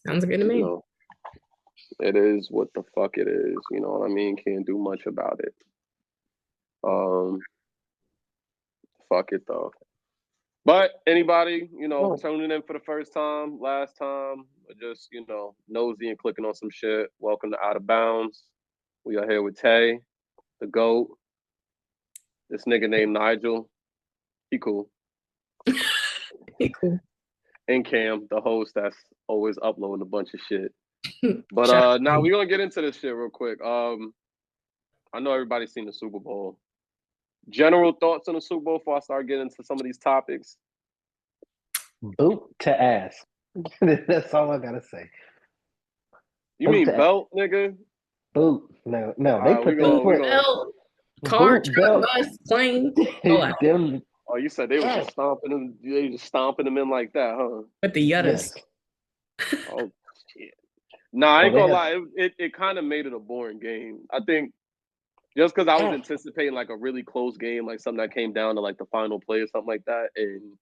Sounds good to me. You know, it is what the fuck it is. You know what I mean? Can't do much about it. Fuck it though. But anybody, tuning in for the first time, last time, or just, nosy and clicking on some shit, welcome to Out of Bounds. We are here with Tay, the GOAT. This nigga named Nigel. He cool. He cool. And Cam, the host that's always uploading a bunch of shit. But now we're gonna get into this shit real quick. I know everybody's seen the Super Bowl. General thoughts on the Super Bowl before I start getting into some of these topics? Boot to ass. That's all I gotta say. You mean belt, nigga? Boot. No. They put belt, car, truck, bus, plane. Them. Oh, you said they were just stomping them. They just stomping them in like that, huh? With the Yuttas. Yes. Oh shit. Nah, I ain't gonna lie. It kind of made it a boring game. I think just because I was anticipating like a really close game, like something that came down to like the final play or something like that, and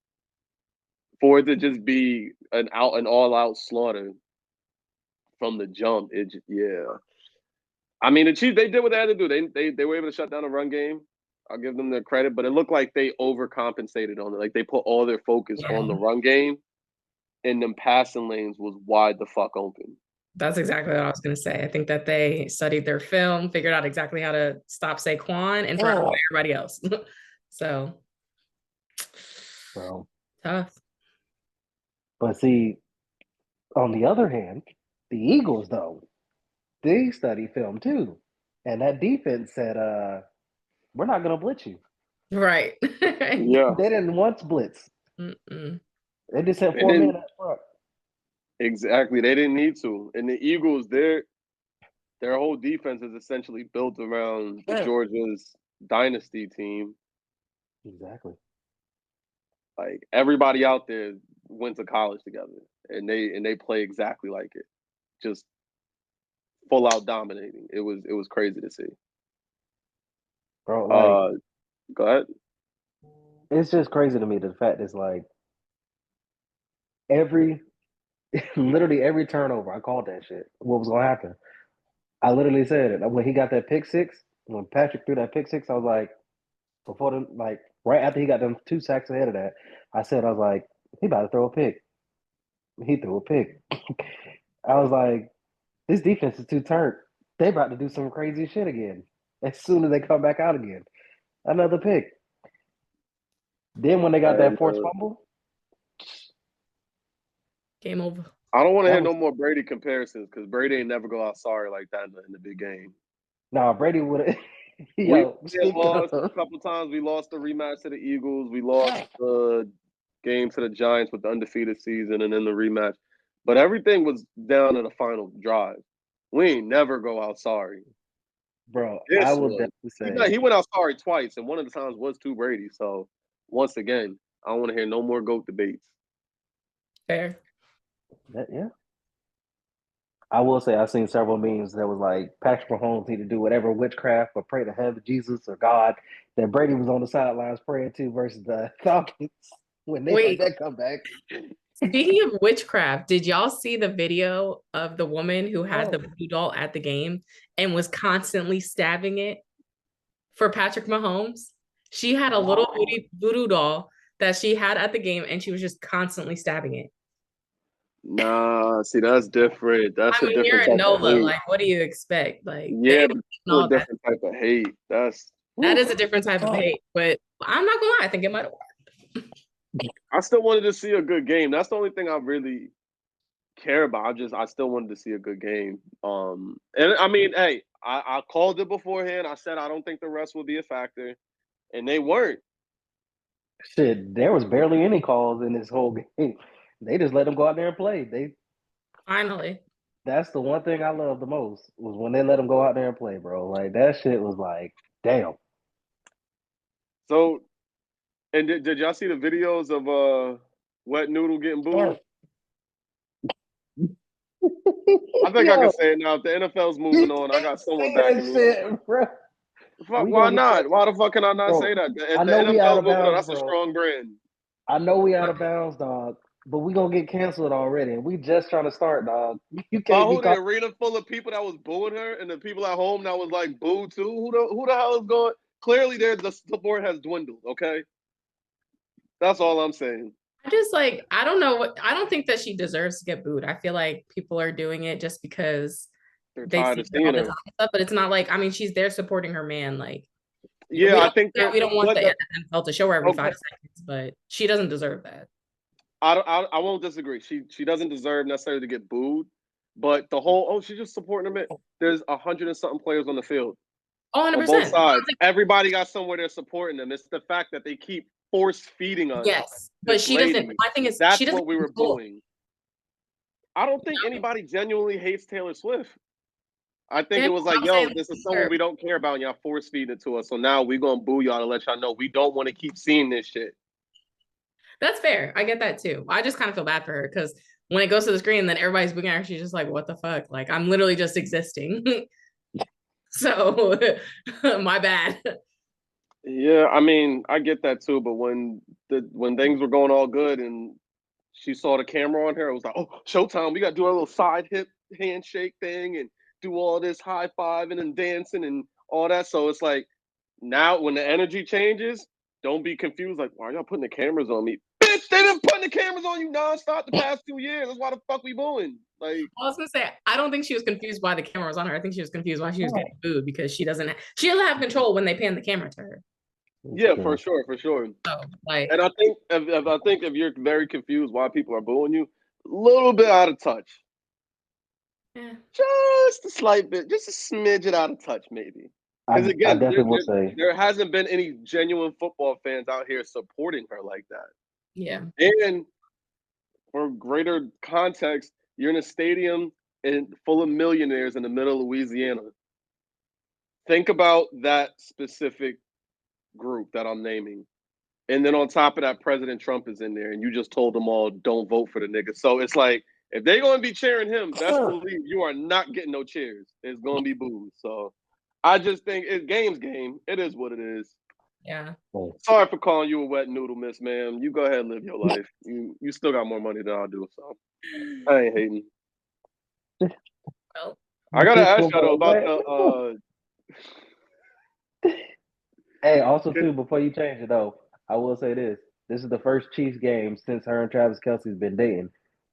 for it to just be an all-out slaughter from the jump, I mean, the Chiefs, they did what they had to do. They were able to shut down the run game. I'll give them their credit, but it looked like they overcompensated on it. Like they put all their focus on the run game, and them passing lanes was wide the fuck open. That's exactly what I was going to say. I think that they studied their film, figured out exactly how to stop Saquon and throw away everybody else. So, tough. But see, on the other hand, the Eagles, though, they study film too. And that defense said, we're not going to blitz you. Right. Yeah. They didn't once blitz. Mm-mm. They just had 4 men up front. Exactly. They didn't need to. And the Eagles, their whole defense is essentially built around Georgia's dynasty team. Exactly. Like everybody out there went to college together, and they play exactly like it, just full out dominating. It was crazy to see. Bro, go ahead. It's just crazy to me the fact is like literally every turnover, I called that shit. What was gonna happen? I literally said it when he got that pick six. When Patrick threw that pick six, I was like, right after he got them 2 sacks ahead of that, I was like, he about to throw a pick. He threw a pick. I was like, this defense is too turned. They about to do some crazy shit again. As soon as they come back out again, another pick. Then when they got that forced fumble, game over. I don't want to hear no more Brady comparisons because Brady ain't never go out sorry like that in the big game. Nah, Brady would have. We lost a couple times. We lost the rematch to the Eagles. We lost the game to the Giants with the undefeated season and then the rematch. But everything was down to the final drive. We ain't never go out sorry. Bro, I would definitely say. He went out sorry twice, and one of the times was to Brady. So, once again, I don't want to hear no more GOAT debates. Fair. Yeah. I will say I've seen several memes that was like Patrick Mahomes need to do whatever witchcraft or pray to heaven, Jesus or God that Brady was on the sidelines praying to versus the Falcons when they made that comeback. Speaking of witchcraft, did y'all see the video of the woman who had the voodoo doll at the game and was constantly stabbing it for Patrick Mahomes? She had a little voodoo doll that she had at the game and she was just constantly stabbing it. Nah, see, that's different. That's a different you're type a NOLA. of hate. Like, what do you expect? Like, yeah, but it's a different type of hate. That is a different type of hate. But I'm not gonna lie, I think it might have worked. I still wanted to see a good game. That's the only thing I really care about. I still wanted to see a good game. And I mean, hey, I called it beforehand. I said I don't think the rest will be a factor, and they weren't. Shit, there was barely any calls in this whole game. They just let them go out there and play. Finally. That's the one thing I love the most was when they let them go out there and play, bro. Like that shit was like, damn. So, and did y'all see the videos of Wet Noodle getting booed? I think I can say it now. If the NFL's moving on, I got someone backing me. Bro. Why not? Why the fuck can I not say that? I know we out of bounds, that's bro. a strong brand. I know we out of bounds, dog. But we gonna get canceled already, and we just trying to start, dog. You can't be the arena full of people that was booing her, and the people at home that was like boo too. Who the hell is going? Clearly, the support has dwindled. Okay, that's all I'm saying. I just like I don't know I don't think that she deserves to get booed. I feel like people are doing it just because they're tired of seeing her. Stuff, but it's not like she's there supporting her man. Like, yeah, I think we don't want the NFL to show her every 5 seconds, but she doesn't deserve that. I won't disagree. She doesn't deserve necessarily to get booed, but the whole she's just supporting them. There's 100 and something players on the field. 100%. On both sides. Everybody got somewhere they're supporting them. It's the fact that they keep force feeding us. Yes, but she doesn't. My thing is, that's what we were booing. I don't think anybody genuinely hates Taylor Swift. I think it was like, yo, this is someone we don't care about, and y'all force feeding it to us. So now we're gonna boo y'all to let y'all know we don't want to keep seeing this shit. That's fair. I get that too. I just kind of feel bad for her because when it goes to the screen, then everybody's booing her. She's just like, "What the fuck?" Like, I'm literally just existing. So, my bad. Yeah, I mean, I get that too. But when things were going all good and she saw the camera on her, it was like, "Oh, showtime! We got to do a little side hip handshake thing and do all this high fiving and dancing and all that." So it's like now when the energy changes, don't be confused. Like, why are y'all putting the cameras on me? Bitch, they've been putting the cameras on you nonstop the past 2 years. That's why the fuck we booing. Like, I was gonna say, I don't think she was confused why the camera was on her. I think she was confused why she was getting booed because she doesn't have control when they pan the camera to her. Yeah, for sure. So, like, and I think if you're very confused why people are booing you, a little bit out of touch. Yeah. Just a slight bit, just a smidget out of touch, maybe. Because again, there hasn't been any genuine football fans out here supporting her like that. Yeah. And for greater context, you're in a stadium full of millionaires in the middle of Louisiana. Think about that specific group that I'm naming. And then on top of that, President Trump is in there, and you just told them all, don't vote for the nigga. So it's like, if they're going to be cheering him, best believe you are not getting no cheers. It's going to be booed. So I just think game's game. It is what it is. Yeah. Sorry for calling you a wet noodle, miss, ma'am. You go ahead and live your life. You still got more money than I do, so I ain't hating. Well, I got to ask you, though, about the... Hey, also, too, before you change it, though, I will say this. This is the first Chiefs game since her and Travis Kelce's been dating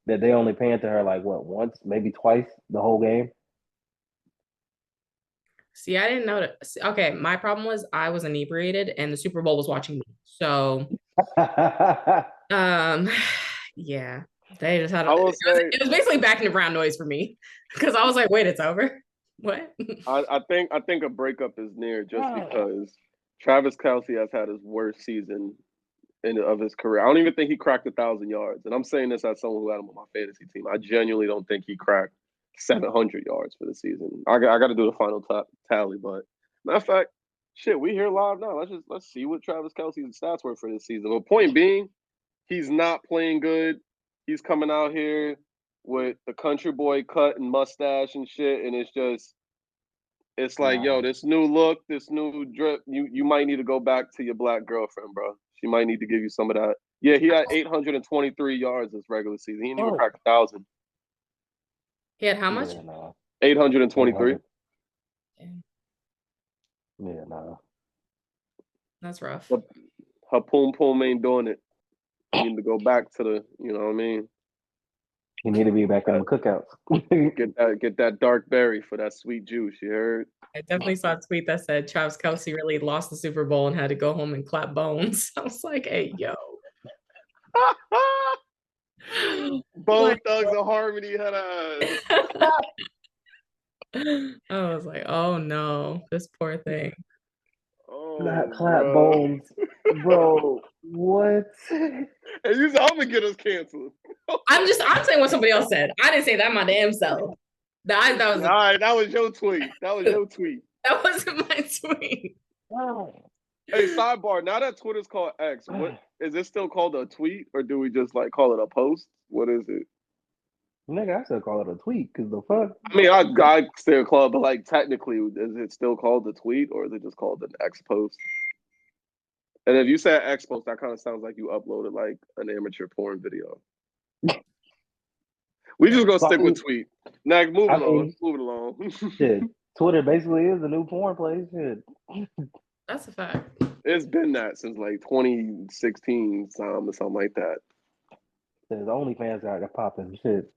that they only panned to her, like, what, once, maybe twice the whole game? See, I didn't know that. Okay, my problem was I was inebriated and the Super Bowl was watching me. So, yeah, they just had. It was basically background noise for me because I was like, "Wait, it's over." What? I think a breakup is near just because Travis Kelce has had his worst season of his career. I don't even think he cracked 1,000 yards, and I'm saying this as someone who had him on my fantasy team. I genuinely don't think he cracked 700 yards for the season. I got to do the final tally, but matter of fact, shit, we here live now. Let's see what Travis Kelce's stats were for this season. But point being, he's not playing good. He's coming out here with the country boy cut and mustache and shit, and it's like, yo, this new look, this new drip, you might need to go back to your black girlfriend, bro. She might need to give you some of that. Yeah, he had 823 yards this regular season. He didn't even crack 1,000. He had how much? 823. Yeah, no. That's rough. Her poom ain't doing it. You need to go back to the, you know what I mean? You need to be back on the cookouts. get that dark berry for that sweet juice, you heard? I definitely saw a tweet that said Travis Kelce really lost the Super Bowl and had to go home and clap bones. I was like, hey, yo. Bone Thugs and Harmony had I was like, oh no, this poor thing. Oh, not clap bones, bro. What? And you said I'm gonna get us canceled. I'm saying what somebody else said. I didn't say that my damn self. That was all right. That was your tweet. That wasn't my tweet. Wow. Hey, sidebar. Now that Twitter's called X, what is it still called a tweet, or do we just like call it a post? What is it? Nigga, I still call it a tweet because the fuck. I mean, I still call it, but like technically, is it still called the tweet or is it just called an X post? And if you say X post, that kind of sounds like you uploaded like an amateur porn video. We just gonna stick with tweet. Next, moving along. Shit, Twitter basically is the new porn place. Shit. That's a fact. It's been that since like 2016, or something like that. There's OnlyFans got popping shit.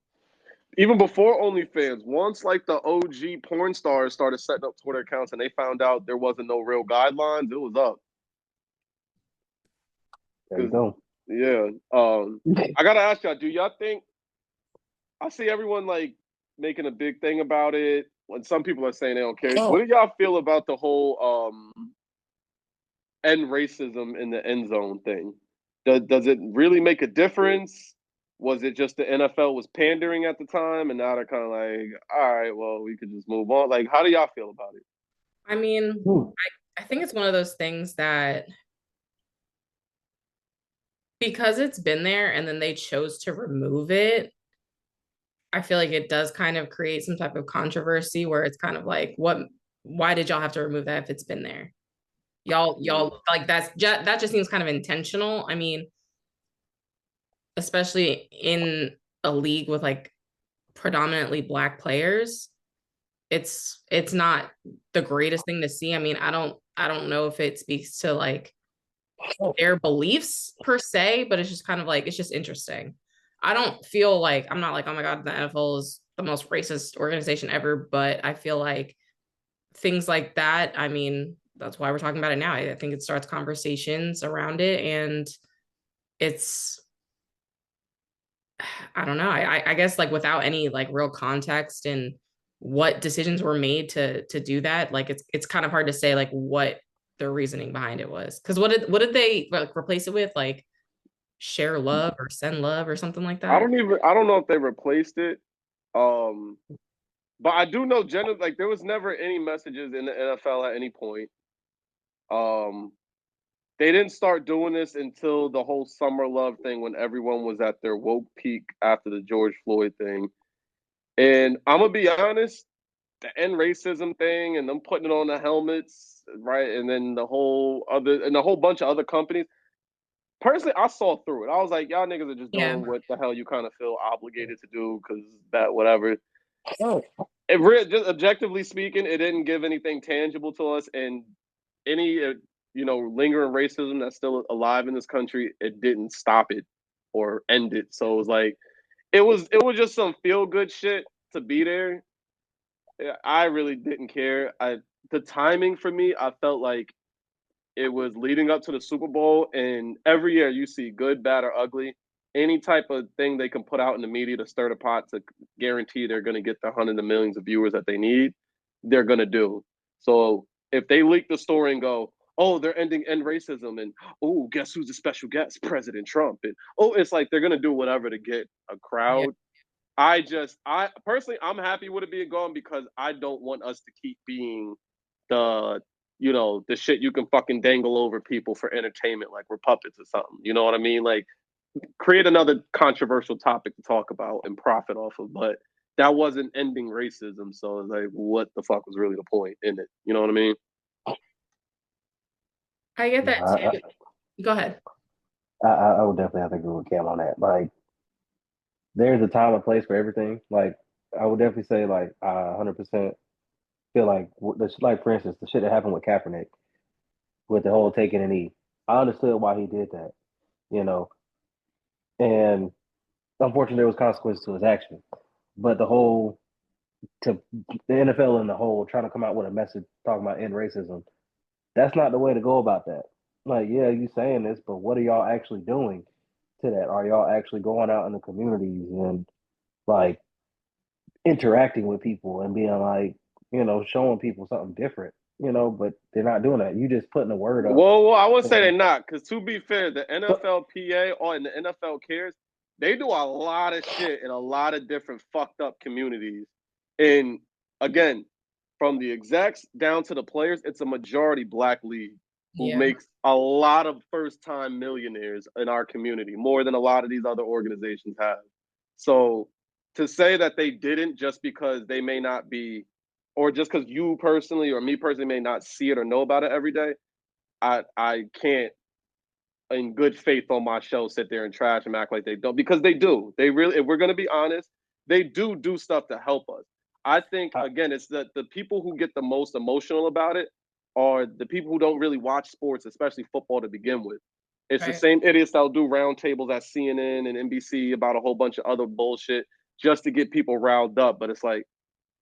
Even before OnlyFans, once like the OG porn stars started setting up Twitter accounts and they found out there wasn't no real guidelines, it was up. There you go. Yeah. I gotta ask y'all, do y'all think I see everyone like making a big thing about it when some people are saying they don't care. What do y'all feel about the whole end racism in the end zone thing? Does it really make a difference? Was it just the NFL was pandering at the time and now they're kind of like, all right, well, we could just move on? Like, how do y'all feel about it? I mean, I think it's one of those things that because it's been there and then they chose to remove it, I feel like it does kind of create some type of controversy where it's kind of like, why did y'all have to remove that if it's been there? Y'all like that just seems kind of intentional. I mean, especially in a league with like predominantly Black players, it's not the greatest thing to see. I mean, I don't know if it speaks to like their beliefs per se, but it's just kind of like it's just interesting. I don't feel like I'm not like, oh my God, the NFL is the most racist organization ever, but I feel like things like that, I mean, that's why we're talking about it now. I think it starts conversations around it and it's I don't know. I guess like without any like real context and what decisions were made to do that, like it's kind of hard to say like what the reasoning behind it was. Because what did they like replace it with? Like share love or send love or something like that? I don't know if they replaced it. But I do know generally like there was never any messages in the NFL at any point. They didn't start doing this until the whole summer love thing when everyone was at their woke peak after the George Floyd thing. And I'm gonna be honest, the end racism thing and them putting it on the helmets, right? And then the whole bunch of other companies. Personally, I saw through it. I was like, y'all niggas are just doing what the hell you kind of feel obligated to do because that whatever. Just objectively speaking, it didn't give anything tangible to us, and any lingering racism that's still alive in this country, it didn't stop it or end it. So it was like it was just some feel good shit to be there. I really didn't care. The timing for me, I felt like it was leading up to the Super Bowl, and every year you see good, bad, or ugly. Any type of thing they can put out in the media to stir the pot to guarantee they're going to get the hundreds of millions of viewers that they need, they're going to do. So if they leak the story and go, oh, they're end racism, and oh, guess who's the special guest? President Trump. And oh, it's like they're going to do whatever to get a crowd. Yeah. I personally, I'm happy with it being gone because I don't want us to keep being the shit you can fucking dangle over people for entertainment like we're puppets or something. You know what I mean? Like, create another controversial topic to talk about and profit off of. But that wasn't ending racism. So like, what the fuck was really the point in it? You know what I mean? I get that too. Go ahead. I would definitely have to agree with Cam on that. Like, there's a time and place for everything. Like, I would definitely say, like, 100% feel like, for instance, the shit that happened with Kaepernick, with the whole taking a knee. I understood why he did that, and unfortunately, there was consequences to his action. But the NFL and the whole trying to come out with a message talking about end racism, that's not the way to go about that. Like, yeah, you saying this, but what are y'all actually doing to that? Are y'all actually going out in the communities and like interacting with people and being like, showing people something different, but they're not doing that. You just putting the word up. Well, I would say they're not, because to be fair, the NFLPA and the NFL Cares, they do a lot of shit in a lot of different fucked up communities. And again, from the execs down to the players, it's a majority Black league who makes a lot of first-time millionaires in our community, more than a lot of these other organizations have. So to say that they didn't just because they may not be, or just because you personally or me personally may not see it or know about it every day, I can't, in good faith on my show, sit there and trash and act like they don't, because they do. They really, if we're going to be honest, they do stuff to help us. I think, again, it's the people who get the most emotional about it are the people who don't really watch sports, especially football, to begin with. It's the same idiots that'll do roundtables at CNN and NBC about a whole bunch of other bullshit just to get people riled up. But it's like,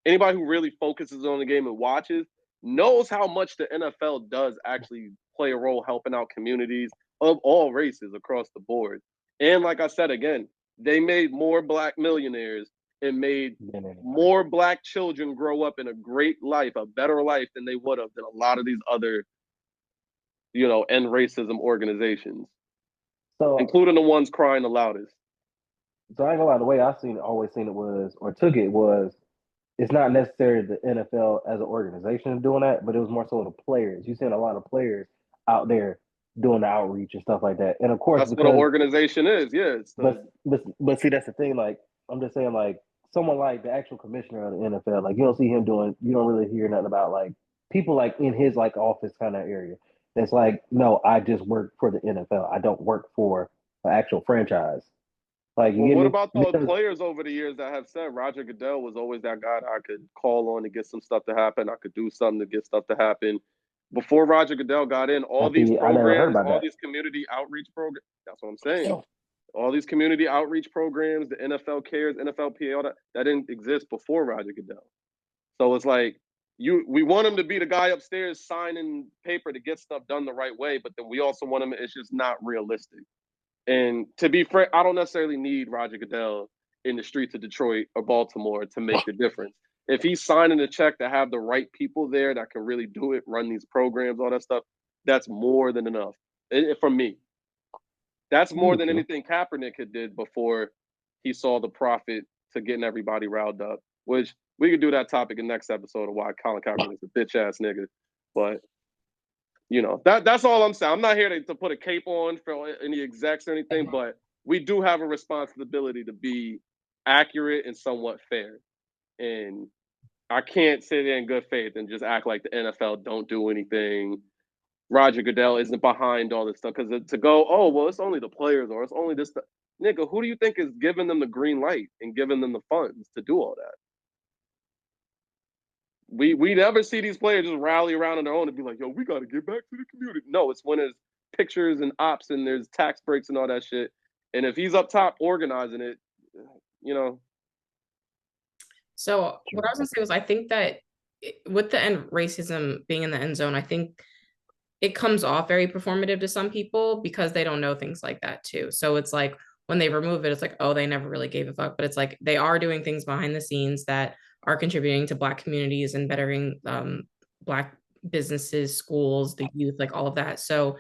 anybody who really focuses on the game and watches knows how much the NFL does actually play a role helping out communities of all races across the board. And like I said, again, they made more black millionaires and made more black children grow up in a great life, a better life than they would have than a lot of these other, end racism organizations, so including the ones crying the loudest. So I ain't gonna lie, the way I always seen it was, or took it was, it's not necessarily the NFL as an organization doing that, but it was more so the players. You're seeing a lot of players out there doing the outreach and stuff like that. And of course, that's what an organization is. Yeah. But see, that's the thing. Like, I'm just saying, like, someone like the actual commissioner of the NFL, like, you don't see him doing, you don't really hear nothing about, like, people like in his like office kind of area. It's like, no, I just work for the NFL. I don't work for an actual franchise. Like, what about the players over the years that have said Roger Goodell was always that guy that I could call on to get some stuff to happen? I could do something to get stuff to happen. Before Roger Goodell got in, all these programs, all these community outreach programs, that's what I'm saying. All these community outreach programs, the NFL Cares, NFLPA, all that didn't exist before Roger Goodell. So it's like, we want him to be the guy upstairs signing paper to get stuff done the right way, but then we also want him, it's just not realistic. And to be frank, I don't necessarily need Roger Goodell in the streets of Detroit or Baltimore to make the difference. If he's signing a check to have the right people there that can really do it, run these programs, all that stuff, that's more than enough for me. That's more than anything Kaepernick had did before he saw the profit to getting everybody riled up, which we could do that topic in the next episode of why Colin Kaepernick is a bitch ass nigga. But that's all I'm saying. I'm not here to put a cape on for any execs or anything, but we do have a responsibility to be accurate and somewhat fair. And I can't sit there in good faith and just act like the NFL don't do anything. Roger Goodell isn't behind all this stuff, because to go, oh, well, it's only the players or it's only this stuff. Nigga, who do you think is giving them the green light and giving them the funds to do all that? We never see these players just rally around on their own and be like, yo, we got to get back to the community. No, it's when there's pictures and ops and there's tax breaks and all that shit. And if he's up top organizing it, So what I was gonna say was, I think that with the end racism being in the end zone, I think it comes off very performative to some people because they don't know things like that too. So it's like when they remove it, it's like, oh, they never really gave a fuck. But it's like they are doing things behind the scenes that are contributing to Black communities and bettering Black businesses, schools, the youth, like all of that. So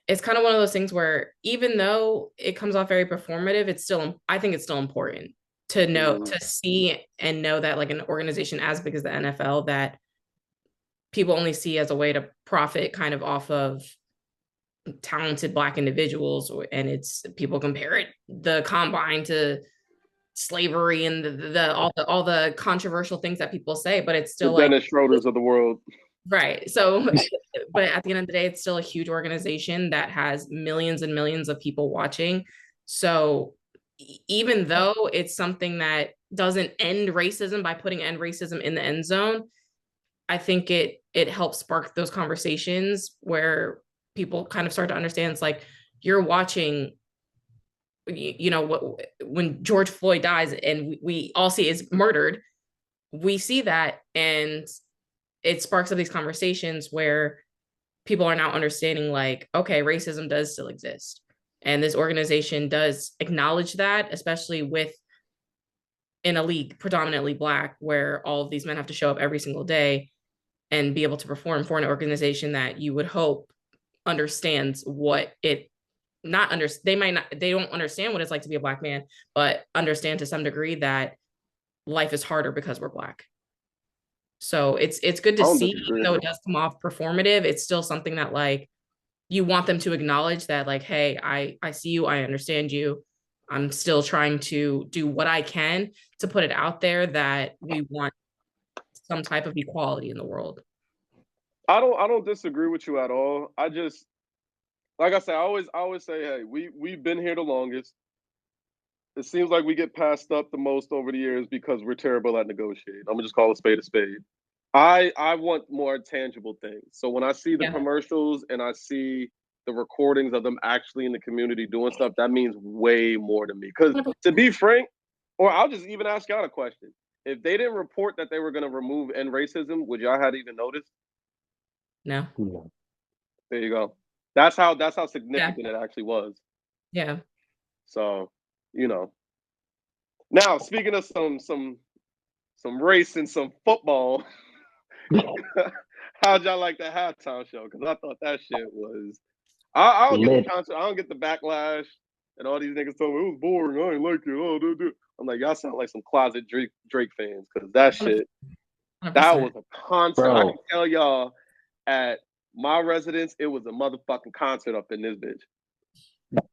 it's kind of one of those things where even though it comes off very performative, I think it's still important to know, to see and know that like an organization as big as the NFL that people only see as a way to profit kind of off of talented Black individuals, and it's people compare the combine to slavery and all the controversial things that people say, but it's still the Dennis Schroeder's of the world. Right. So, but at the end of the day, it's still a huge organization that has millions and millions of people watching. So even though it's something that doesn't end racism by putting end racism in the end zone, I think it helps spark those conversations where people kind of start to understand. It's like you're watching, when George Floyd dies and we all see is murdered, we see that, and it sparks up these conversations where people are now understanding like, okay, racism does still exist. And this organization does acknowledge that, especially in a league predominantly Black, where all of these men have to show up every single day and be able to perform for an organization that you would hope understands what it they don't understand what it's like to be a Black man, but understand to some degree that life is harder because we're Black. So it's good to see, even though it does come off performative, it's still something that like you want them to acknowledge that like, hey, I see you, I understand you. I'm still trying to do what I can to put it out there that we want some type of equality in the world. I don't disagree with you at all. I just, like I said, I always say, hey, we've been here the longest. It seems like we get passed up the most over the years because we're terrible at negotiating. I'm gonna just call a spade a spade. I want more tangible things. So when I see the commercials and I see the recordings of them actually in the community doing stuff, that means way more to me. Because to be frank, or I'll just even ask y'all a question: if they didn't report that they were going to remove end racism, would y'all have even noticed? No. There you go. That's how significant it actually was. Yeah. So, you know. Now, speaking of some race and some football, how'd y'all like the halftime show? Because I thought that shit was. I don't get the concert. I don't get the backlash, and all these niggas told me it was boring. I ain't like it. Oh, dude. I'm like, y'all sound like some closet Drake fans because that shit, 100%. That was a concert. Bro. I can tell y'all at my residence, it was a motherfucking concert up in this bitch.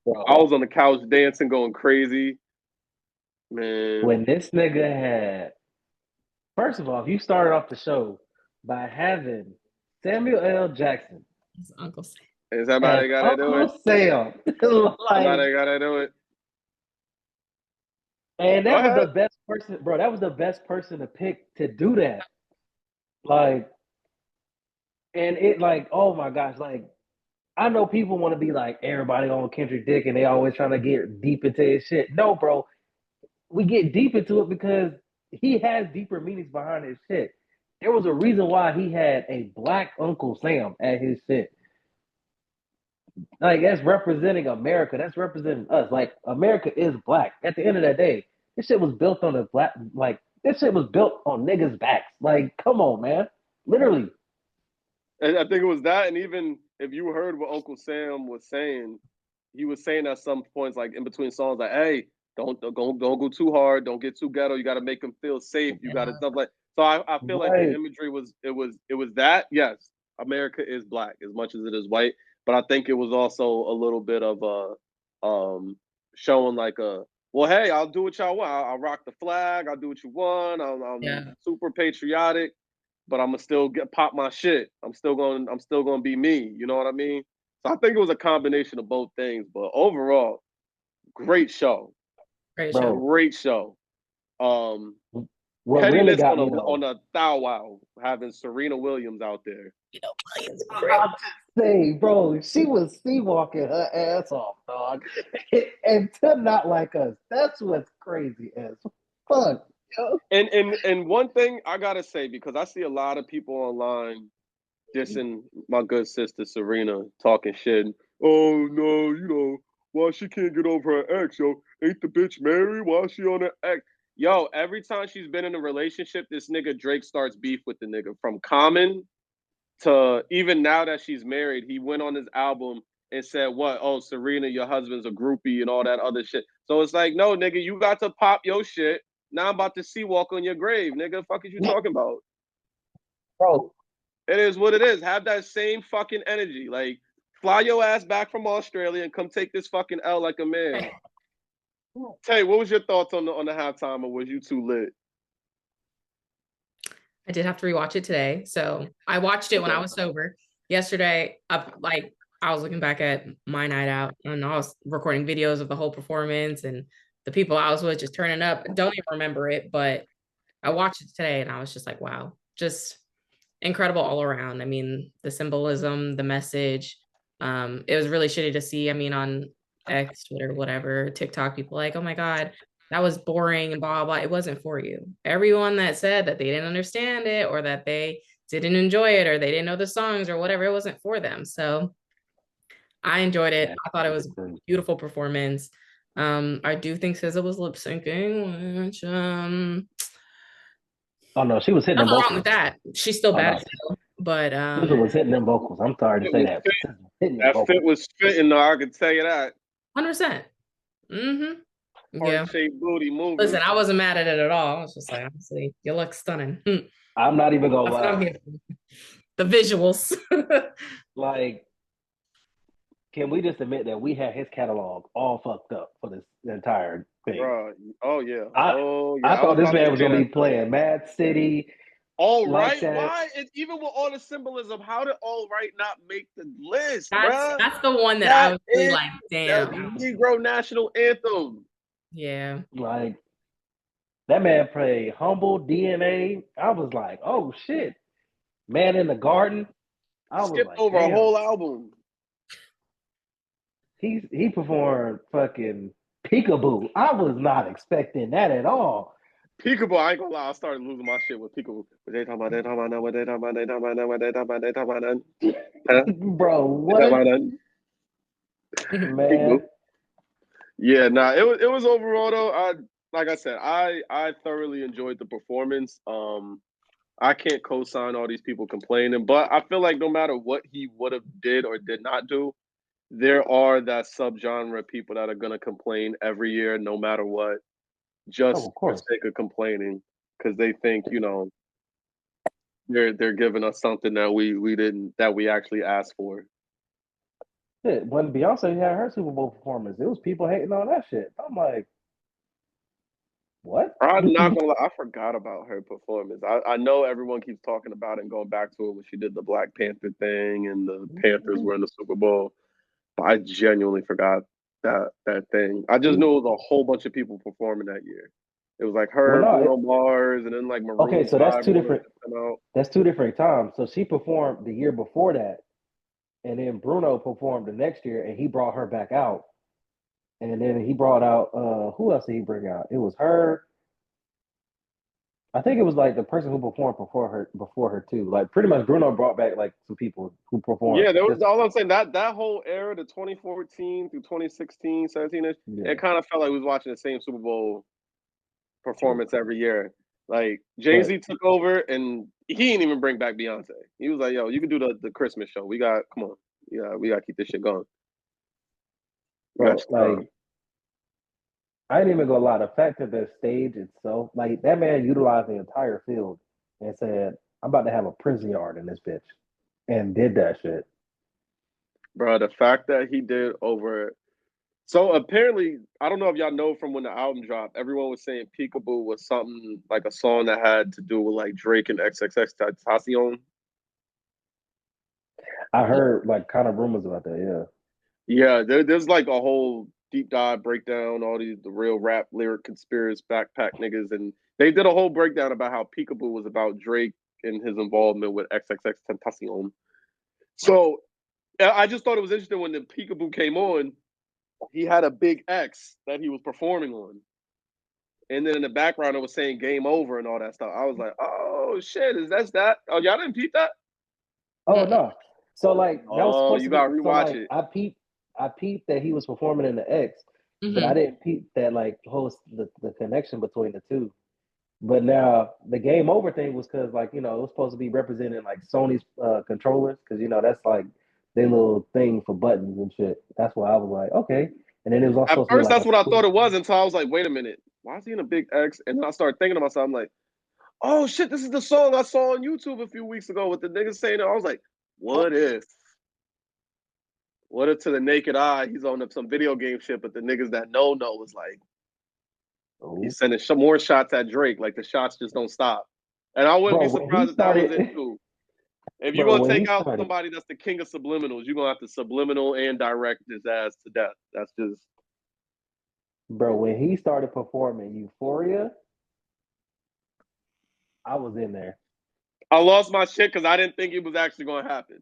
Bro. I was on the couch dancing, going crazy. Man. When this nigga had, first of all, if you started off the show by having Samuel L. Jackson, his Uncle Sam. Is somebody gotta do it? Sam. Somebody gotta do it. And that was the best person, bro. That was the best person to pick to do that. Like, and it like, oh my gosh, like, I know people want to be like everybody on Kendrick Dick and they always trying to get deep into his shit. No, bro. We get deep into it because he has deeper meanings behind his shit. There was a reason why he had a black Uncle Sam at his shit. Like, that's representing America. That's representing us. Like, America is black. At the end of the day, this shit was built on this shit was built on niggas' backs. Like, come on, man. Literally. And I think it was that, and even if you heard what Uncle Sam was saying, he was saying at some points, like in between songs, like, hey, don't go too hard, don't get too ghetto. You got to make them feel safe. You got to stuff like. So I feel like the imagery was that. Yes, America is black as much as it is white, but I think it was also a little bit of showing like well, hey, I'll do what y'all want. I'll rock the flag. I'll do what you want. I'm super patriotic, but I'm gonna still pop my shit. I'm still gonna be me. You know what I mean? So I think it was a combination of both things. But overall, great show. Great show. What really got me on a Thou Wow having Serena Williams out there. You know, Williams. Say, bro, she was sea-walking her ass off, dog. And to not like us, that's what's crazy as fuck. Yo. And one thing I gotta say, because I see a lot of people online dissing my good sister Serena, talking shit. Oh no, you know, why she can't get over her ex, yo? Ain't the bitch married? Why is she on her ex? Yo, every time she's been in a relationship, this nigga Drake starts beef with the nigga. From Common to even now that she's married, he went on his album and said, what? Oh, Serena, your husband's a groupie and all that other shit. So it's like, no, nigga, you got to pop your shit. Now I'm about to see walk on your grave, nigga. Fuck is you talking about? Bro. It is what it is. Have that same fucking energy. Like, fly your ass back from Australia and come take this fucking L like a man. Tay, what was your thoughts on the halftime, or was you too lit? I did have to rewatch it today. So I watched it when I was sober. Yesterday, I was looking back at my night out and I was recording videos of the whole performance and the people I was with just turning up. Don't even remember it, but I watched it today and I was just like, wow, just incredible all around. I mean, the symbolism, the message. It was really shitty to see. I mean, on X, Twitter, whatever, TikTok, people like, oh my God, that was boring and blah, blah, blah. It wasn't for you. Everyone that said that they didn't understand it or that they didn't enjoy it or they didn't know the songs or whatever, it wasn't for them. So I enjoyed it. I thought it was a beautiful performance. I do think SZA was lip syncing, which oh no, she was hitting them vocals. Wrong with that. She's still bad still, but SZA was hitting them vocals. I'm sorry to say that. That fit was fitting though, I can tell you that. 100%. Mm-hmm. Yeah. Shaped booty movie. Listen, I wasn't mad at it at all. I was just like, honestly, you look stunning. I'm not even gonna lie. The visuals. Like, Can we just admit that we had his catalog all fucked up for this entire thing? Bro, oh yeah. I thought this man was gonna be that. playing Mad City. All like right, that. why? And even with all the symbolism, how did All Right not make the list, bro? That's the one that I was really like, damn. That's Negro national anthem. Yeah. Like that man played Humble DNA. I was like, oh shit. Man in the Garden. I was Skipped like, over damn. a whole album. He performed fucking Peekaboo. I was not expecting that at all. PEEKABOO, I ain't gonna lie, I started losing my shit with PEEKABOO. What they talking about? They talking about that? What they talking about? They talking about that? What they talking about? They talking about that? Bro, what? Man. Yeah, nah, it was overall though. Like I said, I thoroughly enjoyed the performance. I can't co-sign all these people complaining, but I feel like no matter what he would have did or did not do, there are that subgenre people that are gonna complain every year, no matter what, just for sake of complaining, because they think they're giving us something that we actually asked for. Shit, when Beyonce had her Super Bowl performance, it was people hating on that shit. I'm like, what? I'm not gonna lie, I forgot about her performance. I know everyone keeps talking about it and going back to it when she did the Black Panther thing and the Panthers were in the Super Bowl. But I genuinely forgot that thing. I just knew it was a whole bunch of people performing that year. It was like her, Bruno Mars, and then like Maroon. Okay, so that's two different. That's 2 different times. So she performed the year before that, and then Bruno performed the next year, and he brought her back out. And then he brought out who else did he bring out? It was her. I think it was like the person who performed before her too. Like pretty much Bruno brought back like some people who performed. Yeah, there was all I'm saying that whole era, the 2014 through 2016, 17ish, it kind of felt like we was watching the same Super Bowl performance every year. Like Jay-Z took over and he didn't even bring back Beyonce. He was like, yo, you can do the Christmas show. We got we gotta keep this shit going. Like I didn't even go lie. The fact that the stage itself, like that man utilized the entire field and said, I'm about to have a prison yard in this bitch. And did that shit. Bro, the fact that he did over. So apparently, I don't know if y'all know from when the album dropped, everyone was saying PEEKABOO was something like a song that had to do with like Drake and XXXTentacion. I heard like kind of rumors about that, yeah. There's like a whole deep dive breakdown, all the real rap lyric conspiracy backpack niggas, and they did a whole breakdown about how PEEKABOO was about Drake and his involvement with XXXTentacion. So I just thought it was interesting when the PEEKABOO came on, he had a big X that he was performing on. And then in the background, it was saying game over and all that stuff. I was like, oh, shit, that? Oh, y'all didn't peep that? Oh, no. So, like, that was supposed you got to rewatch it. I peeped that he was performing in the X, but I didn't peep that, like, the connection between the two. But now the game over thing was because, like, it was supposed to be representing, like, Sony's controllers because, that's, like, their little thing for buttons and shit. That's why I was like, okay. And then it was also at first, that's what I thought it was until I was like, wait a minute. Why is he in a big X? And then I started thinking to myself, I'm like, oh, shit, this is the song I saw on YouTube a few weeks ago with the niggas saying it. I was like, what if to the naked eye, he's on some video game shit, but the niggas that know was like, he's sending some more shots at Drake. Like, the shots just don't stop. And I wouldn't be surprised if that was it, too. If you're going to take out somebody that's the king of subliminals, you're going to have to subliminal and direct his ass to death. That's just... Bro, when he started performing Euphoria, I was in there. I lost my shit because I didn't think it was actually going to happen.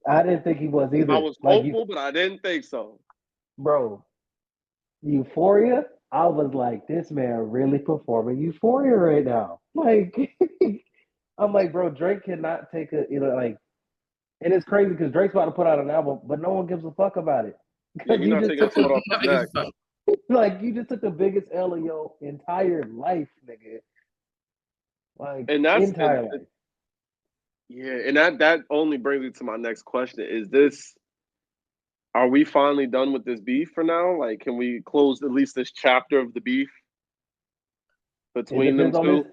I didn't think he was either. I was hopeful, but I didn't think so. Bro, Euphoria, I was like, this man really performing Euphoria right now. Like, I'm like, bro, Drake cannot take a, and it's crazy because Drake's about to put out an album, but no one gives a fuck about it. Yeah, you just took like, you just took the biggest L of your entire life, nigga. Like, and that's entire life. Yeah, and that only brings me to my next question. Are we finally done with this beef for now? Like, can we close at least this chapter of the beef between them two?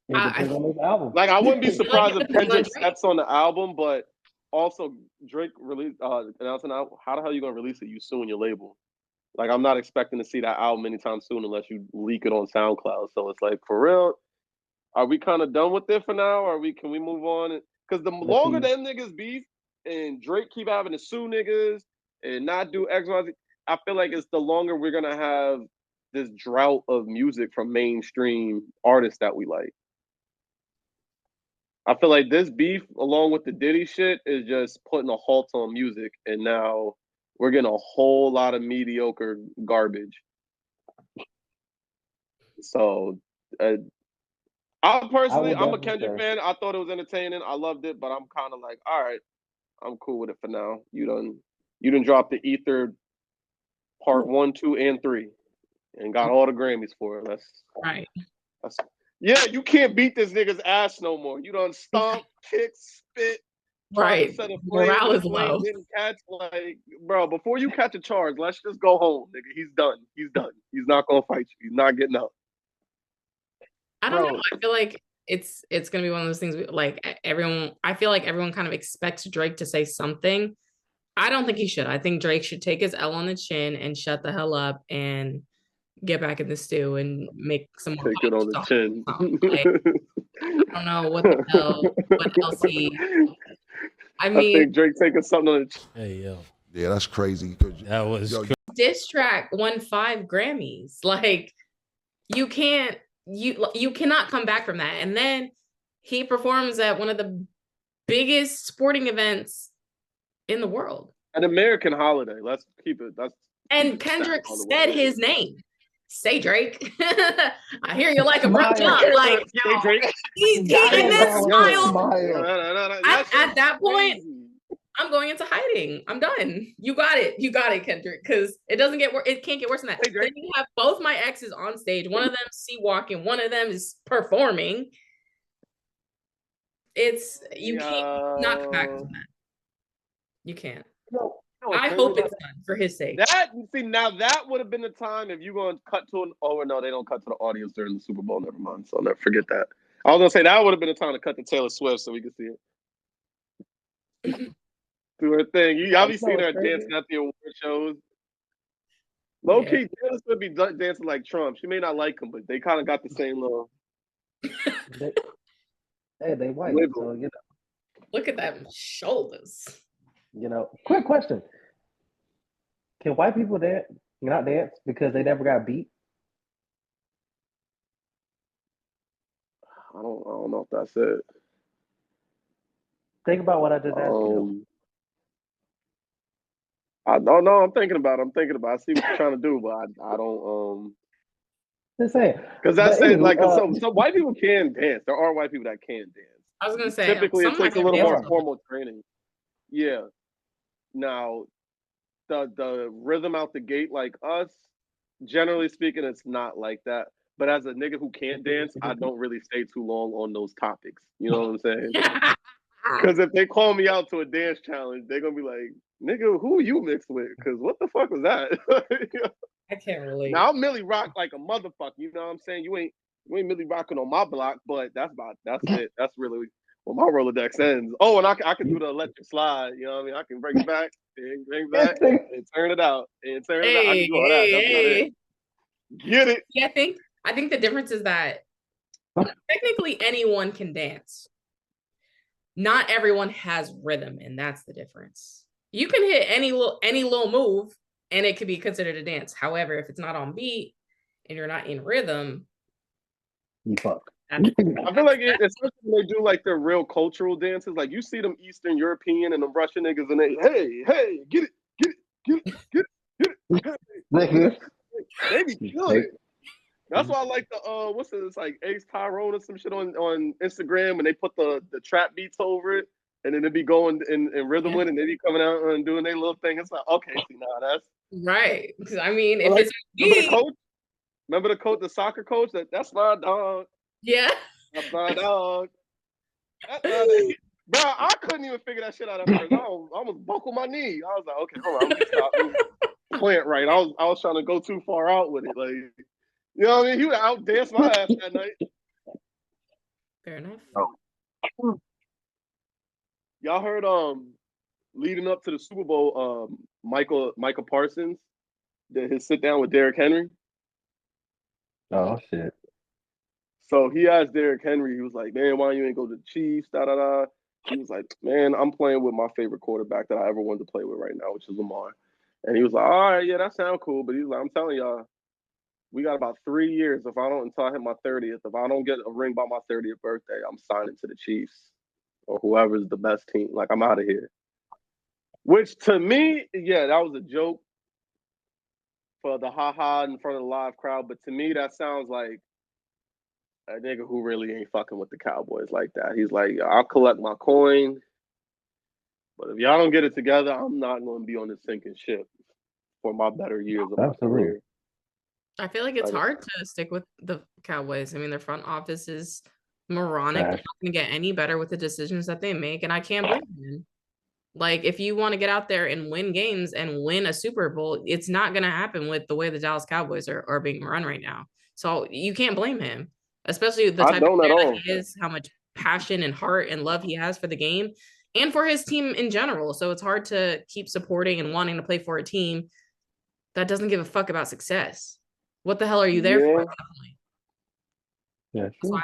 It depends on this album. Like, I wouldn't be surprised if Kendricks steps on the album, but also Drake released announcing out. How the hell are you gonna release it? You suing your label. Like I'm not expecting to see that album anytime soon unless you leak it on SoundCloud. So it's like for real, are we kind of done with it for now? Can we move on? Because the longer them niggas beef and Drake keep having to sue niggas and not do X, Y, Z, I feel like it's the longer we're gonna have this drought of music from mainstream artists that we like. I feel like this beef, along with the Diddy shit, is just putting a halt on music, and now we're getting a whole lot of mediocre garbage. So, I'm a Kendrick fan. I thought it was entertaining. I loved it, but I'm kind of like, all right, I'm cool with it for now. You done dropped the Ether Part 1, 2, and 3, and got all the Grammys for it. Yeah, you can't beat this nigga's ass no more. You done stomp, kick, spit, right. To set a flame. Morale is low. Didn't catch, like, bro, before you catch a charge, let's just go home, nigga. He's done. He's not gonna fight you. He's not getting up. I don't know. I feel like it's gonna be one of those things I feel like everyone kind of expects Drake to say something. I don't think he should. I think Drake should take his L on the chin and shut the hell up and get back in the stew and make some more. Take it on the chin. I don't know what else I think Drake taking something on the chin. Hey, yo. Yeah, that's crazy. That was diss track won 5 Grammys. Like, you cannot come back from that. And then he performs at one of the biggest sporting events in the world. An American holiday. Let's keep it. And Kendrick said his name. Say Drake. I hear you like a brown jump. Like, say Drake. He smiled. At that point, I'm going into hiding. I'm done. You got it, Kendrick. Because it doesn't get worse. It can't get worse than that. Hey, then you have both my exes on stage. One of them sea walking. One of them is performing. You can't not come back from that. You can't. No, I hope it's done for his sake. Now that would have been the time if you're going to cut to no, they don't cut to the audience during the Super Bowl. Never mind. So never forget that. I was going to say that would have been the time to cut to Taylor Swift so we could see it. Do her thing. Y'all be seeing her dancing at the award shows. Low key, Taylor Swift be dancing like Trump. She may not like him, but they kind of got the same little. They white. So, you know. Look at them shoulders. You know, quick question. Can white people not dance because they never got beat? I don't know if that's it. Think about what I just asked you. I don't know. I'm thinking about it. I see what you're trying to do, but I don't. Just saying. Because that's saying like some white people can dance. There are white people that can dance. I was gonna say typically it takes a little more formal training. Yeah. Now, the rhythm out the gate like us, generally speaking, it's not like that. But as a nigga who can't dance, I don't really stay too long on those topics. You know what I'm saying? Because if they call me out to a dance challenge, they're gonna be like, "Nigga, who are you mixed with? Because what the fuck was that?" I can't relate. Now I'll Millie rock like a motherfucker. You know what I'm saying? You ain't Millie rocking on my block, but that's it. That's really well, my Rolodex ends. Oh, and I can do the electric slide. You know what I mean? I can bring it back and turn it out and turn it out. I can do all that. That's not it. Get it? Yeah, I think the difference is that technically anyone can dance. Not everyone has rhythm, and that's the difference. You can hit any little move, and it could be considered a dance. However, if it's not on beat and you're not in rhythm, you fuck. I feel like especially when they do like their real cultural dances, like you see them Eastern European and them Russian niggas, and they hey, get it. They be killing it. That's why I like the what's it? It's like Ace Tyrone or some shit on Instagram, and they put the trap beats over it, and then it be going in rhythm with it, and they be coming out and doing their little thing. It's like, okay, see now that's right. Because I mean, if like, it's remember the coach, the soccer coach, that's my dog. Yeah. That's my dog. Bro, I couldn't even figure that shit out at first. I almost buckled my knee. I was like, okay, hold on, I'm gonna stop. Plant right. I was trying to go too far out with it. Like, you know what I mean? He would out dance my ass that night. Fair enough. Y'all heard leading up to the Super Bowl, Micah Parsons did his sit down with Derrick Henry. Oh shit. So he asked Derrick Henry, he was like, man, why you ain't go to the Chiefs? Da da da. He was like, man, I'm playing with my favorite quarterback that I ever wanted to play with right now, which is Lamar. And he was like, all right, yeah, that sounds cool. But he was like, I'm telling y'all, we got about 3 years. Until I hit my 30th, if I don't get a ring by my 30th birthday, I'm signing to the Chiefs or whoever's the best team. Like, I'm out of here. Which to me, yeah, that was a joke for the ha-ha in front of the live crowd. But to me, that sounds like a nigga who really ain't fucking with the Cowboys like that. He's like, I'll collect my coin, but if y'all don't get it together, I'm not going to be on this sinking ship for my better years of my career. I feel like it's hard to stick with the Cowboys. I mean, their front office is moronic. They're not going to get any better with the decisions that they make, and I can't blame them. Like, if you want to get out there and win games and win a Super Bowl, it's not going to happen with the way the Dallas Cowboys are being run right now. So you can't blame him, especially the type of player that he is, how much passion and heart and love he has for the game and for his team in general. So it's hard to keep supporting and wanting to play for a team that doesn't give a fuck about success. What the hell are you there for at that point? Yeah, sure.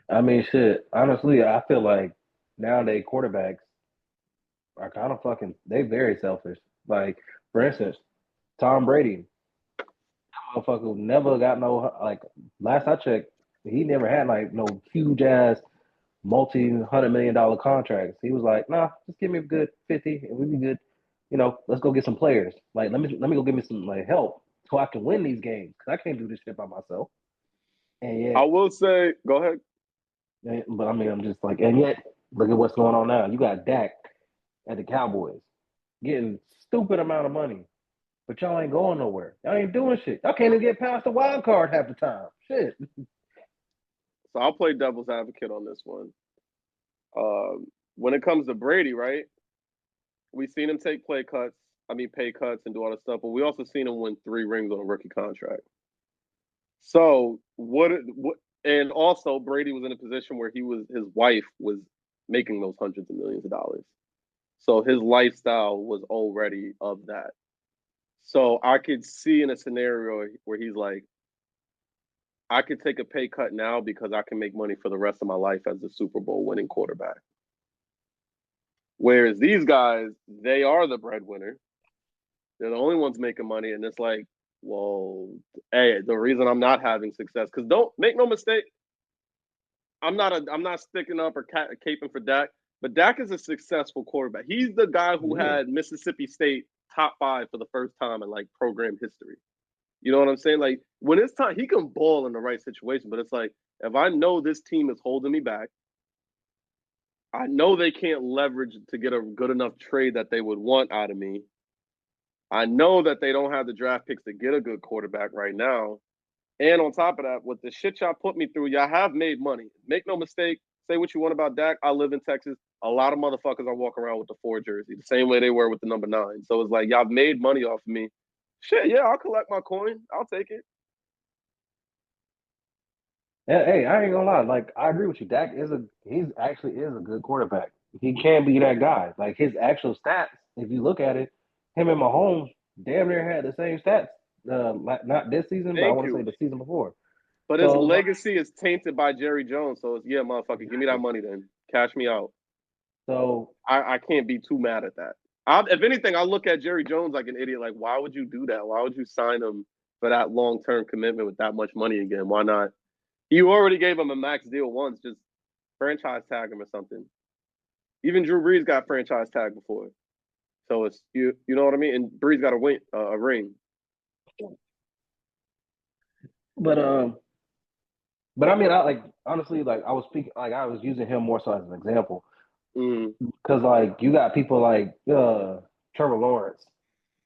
I mean, shit. Honestly, I feel like nowadays quarterbacks are kind of they very selfish. Like, for instance, Tom Brady, that motherfucker never got last I checked, he never had no huge ass multi-$100 million contracts. He was like, nah, just give me a good 50 and we'll be good. Let's go get some players. Like, let me go get me some help so I can win these games because I can't do this shit by myself. And yet, I will say, go ahead. But I mean, I'm just like, and yet, look at what's going on now. You got Dak at the Cowboys getting stupid amount of money, but y'all ain't going nowhere. Y'all ain't doing shit. Y'all can't even get past the wild card half the time. Shit. So I'll play devil's advocate on this one. When it comes to Brady, right? We've seen him take pay cuts and do all this stuff, but we also seen him win 3 rings on a rookie contract. So and also Brady was in a position where his wife was making those hundreds of millions of dollars. So his lifestyle was already of that. So I could see in a scenario where he's like, I could take a pay cut now because I can make money for the rest of my life as a Super Bowl winning quarterback. Whereas these guys, they are the breadwinner. They're the only ones making money. And it's like, well, hey, the reason I'm not having success, because don't make no mistake, I'm not sticking up or caping for Dak, but Dak is a successful quarterback. He's the guy who had Mississippi State top 5 for the first time in program history. You know what I'm saying? Like, when it's time, he can ball in the right situation, but it's like, if I know this team is holding me back, I know they can't leverage to get a good enough trade that they would want out of me. I know that they don't have the draft picks to get a good quarterback right now. And on top of that, with the shit y'all put me through, y'all have made money. Make no mistake. Say what you want about Dak. I live in Texas. A lot of motherfuckers are walking around with the 4 jersey, the same way they were with the number 9. So it's like, y'all made money off of me. Shit, yeah, I'll collect my coin. I'll take it. Hey, I ain't gonna lie. Like, I agree with you. Dak he's actually is a good quarterback. He can be that guy. Like, his actual stats, if you look at it, him and Mahomes damn near had the same stats. Not this season, but I want to say the season before. But his legacy is tainted by Jerry Jones. So it's, yeah, motherfucker, give me that money then. Cash me out. So I can't be too mad at that. If anything, I look at Jerry Jones like an idiot. Like, why would you do that? Why would you sign him for that long-term commitment with that much money again? Why not? You already gave him a max deal once. Just franchise tag him or something. Even Drew Brees got franchise tagged before. So it's you know what I mean? And Brees got a ring. But I mean, I honestly, I was speaking, I was using him more so as an example. Because you got people like Trevor Lawrence,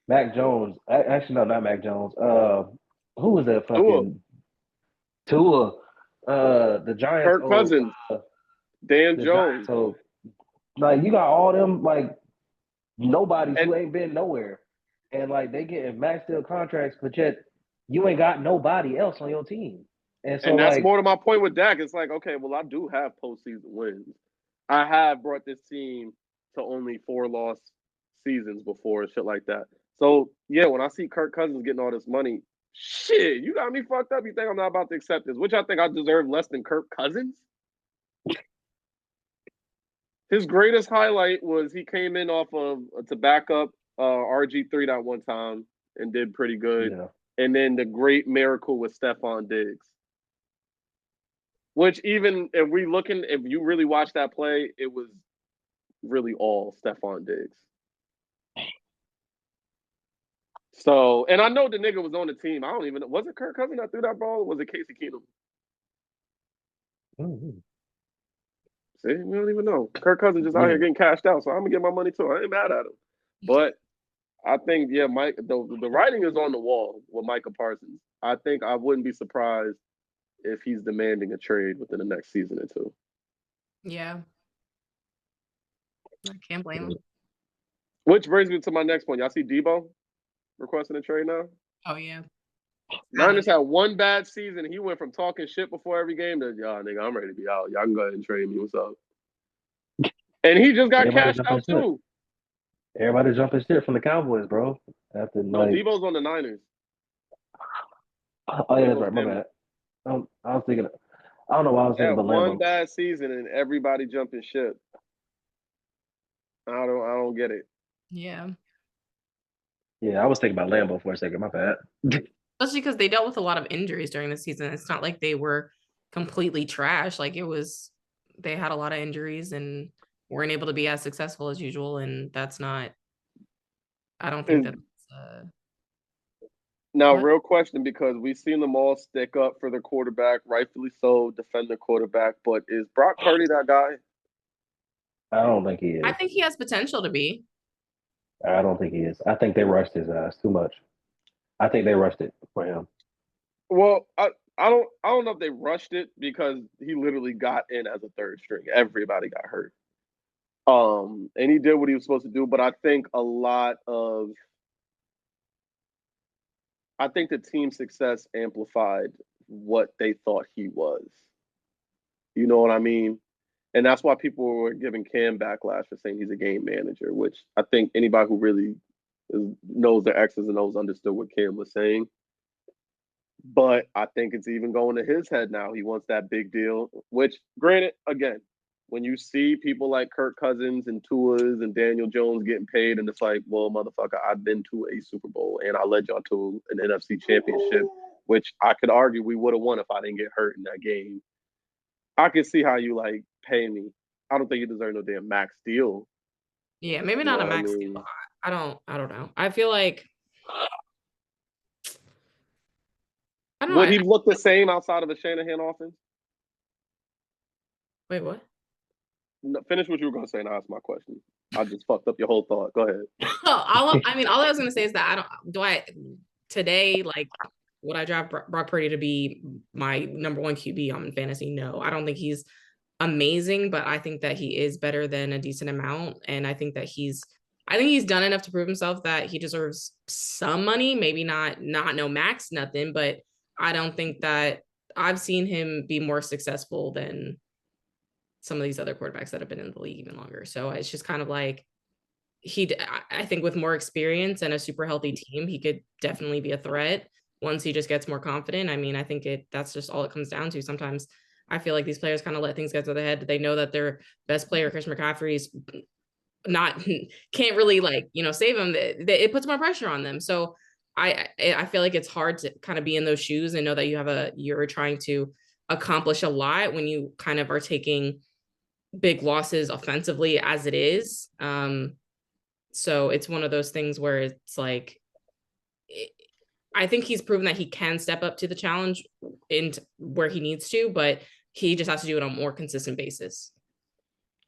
Mac Jones. Actually, no, not Mac Jones. Who was that fucking Tua? The Giants. Kirk Cousins. Dan Jones. Giants, so you got all them nobodies who ain't been nowhere, and they getting max deal contracts, but yet you ain't got nobody else on your team. And so that's more to my point with Dak. It's like, okay, well, I do have postseason wins. I have brought this team to only 4 loss seasons before and shit like that. So yeah, when I see Kirk Cousins getting all this money, shit, you got me fucked up. You think I'm not about to accept this? Which I think I deserve less than Kirk Cousins. His greatest highlight was he came in off of to back up RG3 that one time and did pretty good. Yeah. And then the great miracle with Stephon Diggs. Which even if you really watch that play, it was really all Stephon Diggs. So, and I know the nigga was on the team. I don't even know. Was it Kirk Cousins that threw that ball or was it Casey Keenum? Mm-hmm. See, we don't even know. Kirk Cousins just out here getting cashed out, so I'm going to get my money too. I ain't mad at him. But I think, yeah, Mike, the writing is on the wall with Micah Parsons. I think I wouldn't be surprised if he's demanding a trade within the next season or two. Yeah. I can't blame him. Which brings me to my next point. Y'all see Debo requesting a trade now? Oh, yeah. Niners had one bad season. He went from talking shit before every game to, y'all, nigga, I'm ready to be out. Y'all can go ahead and trade me. What's up? And he just got cashed out, too. Everybody jumping shit from the Cowboys, bro. After, no, Debo's on the Niners. Oh, yeah, that's right. My bad. I was thinking, I don't know why I was thinking about one bad season and everybody jumping ship. I don't get it. Yeah. Yeah, I was thinking about Lambeau for a second. My bad. Especially because they dealt with a lot of injuries during the season. It's not like they were completely trash. Like they had a lot of injuries and weren't able to be as successful as usual. And that's not, I don't think that's. Now, real question, because we've seen them all stick up for their quarterback, rightfully so, defend their quarterback. But is Brock Purdy that guy? I don't think he is. I think he has potential to be. I don't think he is. I think they rushed his ass too much. I think they rushed it for him. Well, I don't know if they rushed it because he literally got in as a third string. Everybody got hurt. And he did what he was supposed to do, but I think the team's success amplified what they thought he was. You know what I mean? And that's why people were giving Cam backlash for saying he's a game manager, which I think anybody who really knows their X's and O's understood what Cam was saying. But I think it's even going to his head now. He wants that big deal, which, granted, again, when you see people like Kirk Cousins and Tua's and Daniel Jones getting paid, and it's like, well, motherfucker, I've been to a Super Bowl and I led y'all to an NFC championship, which I could argue we would have won if I didn't get hurt in that game. I can see how you like pay me. I don't think you deserve no damn max deal. Yeah, maybe not a max deal. I don't know. I feel like would he look the same outside of a Shanahan offense? Wait, what? No, finish what you were going to say and ask my question. I just fucked up your whole thought. Go ahead. all I was going to say is that today, like, would I draft Brock Purdy to be my number one QB on fantasy? No, I don't think he's amazing, but I think that he is better than a decent amount. And I think that he's done enough to prove himself that he deserves some money, maybe not no max, nothing, but I don't think that I've seen him be more successful than some of these other quarterbacks that have been in the league even longer. So it's just kind of like I think with more experience and a super healthy team, he could definitely be a threat once he just gets more confident. I mean, I think that's just all it comes down to. Sometimes I feel like these players kind of let things get to their head. They know that their best player, Christian McCaffrey's can't really save them. It puts more pressure on them. So I feel like it's hard to kind of be in those shoes and know that you're trying to accomplish a lot when you kind of are taking big losses offensively as it is. So it's one of those things where it's like, I think he's proven that he can step up to the challenge in where he needs to, but he just has to do it on a more consistent basis.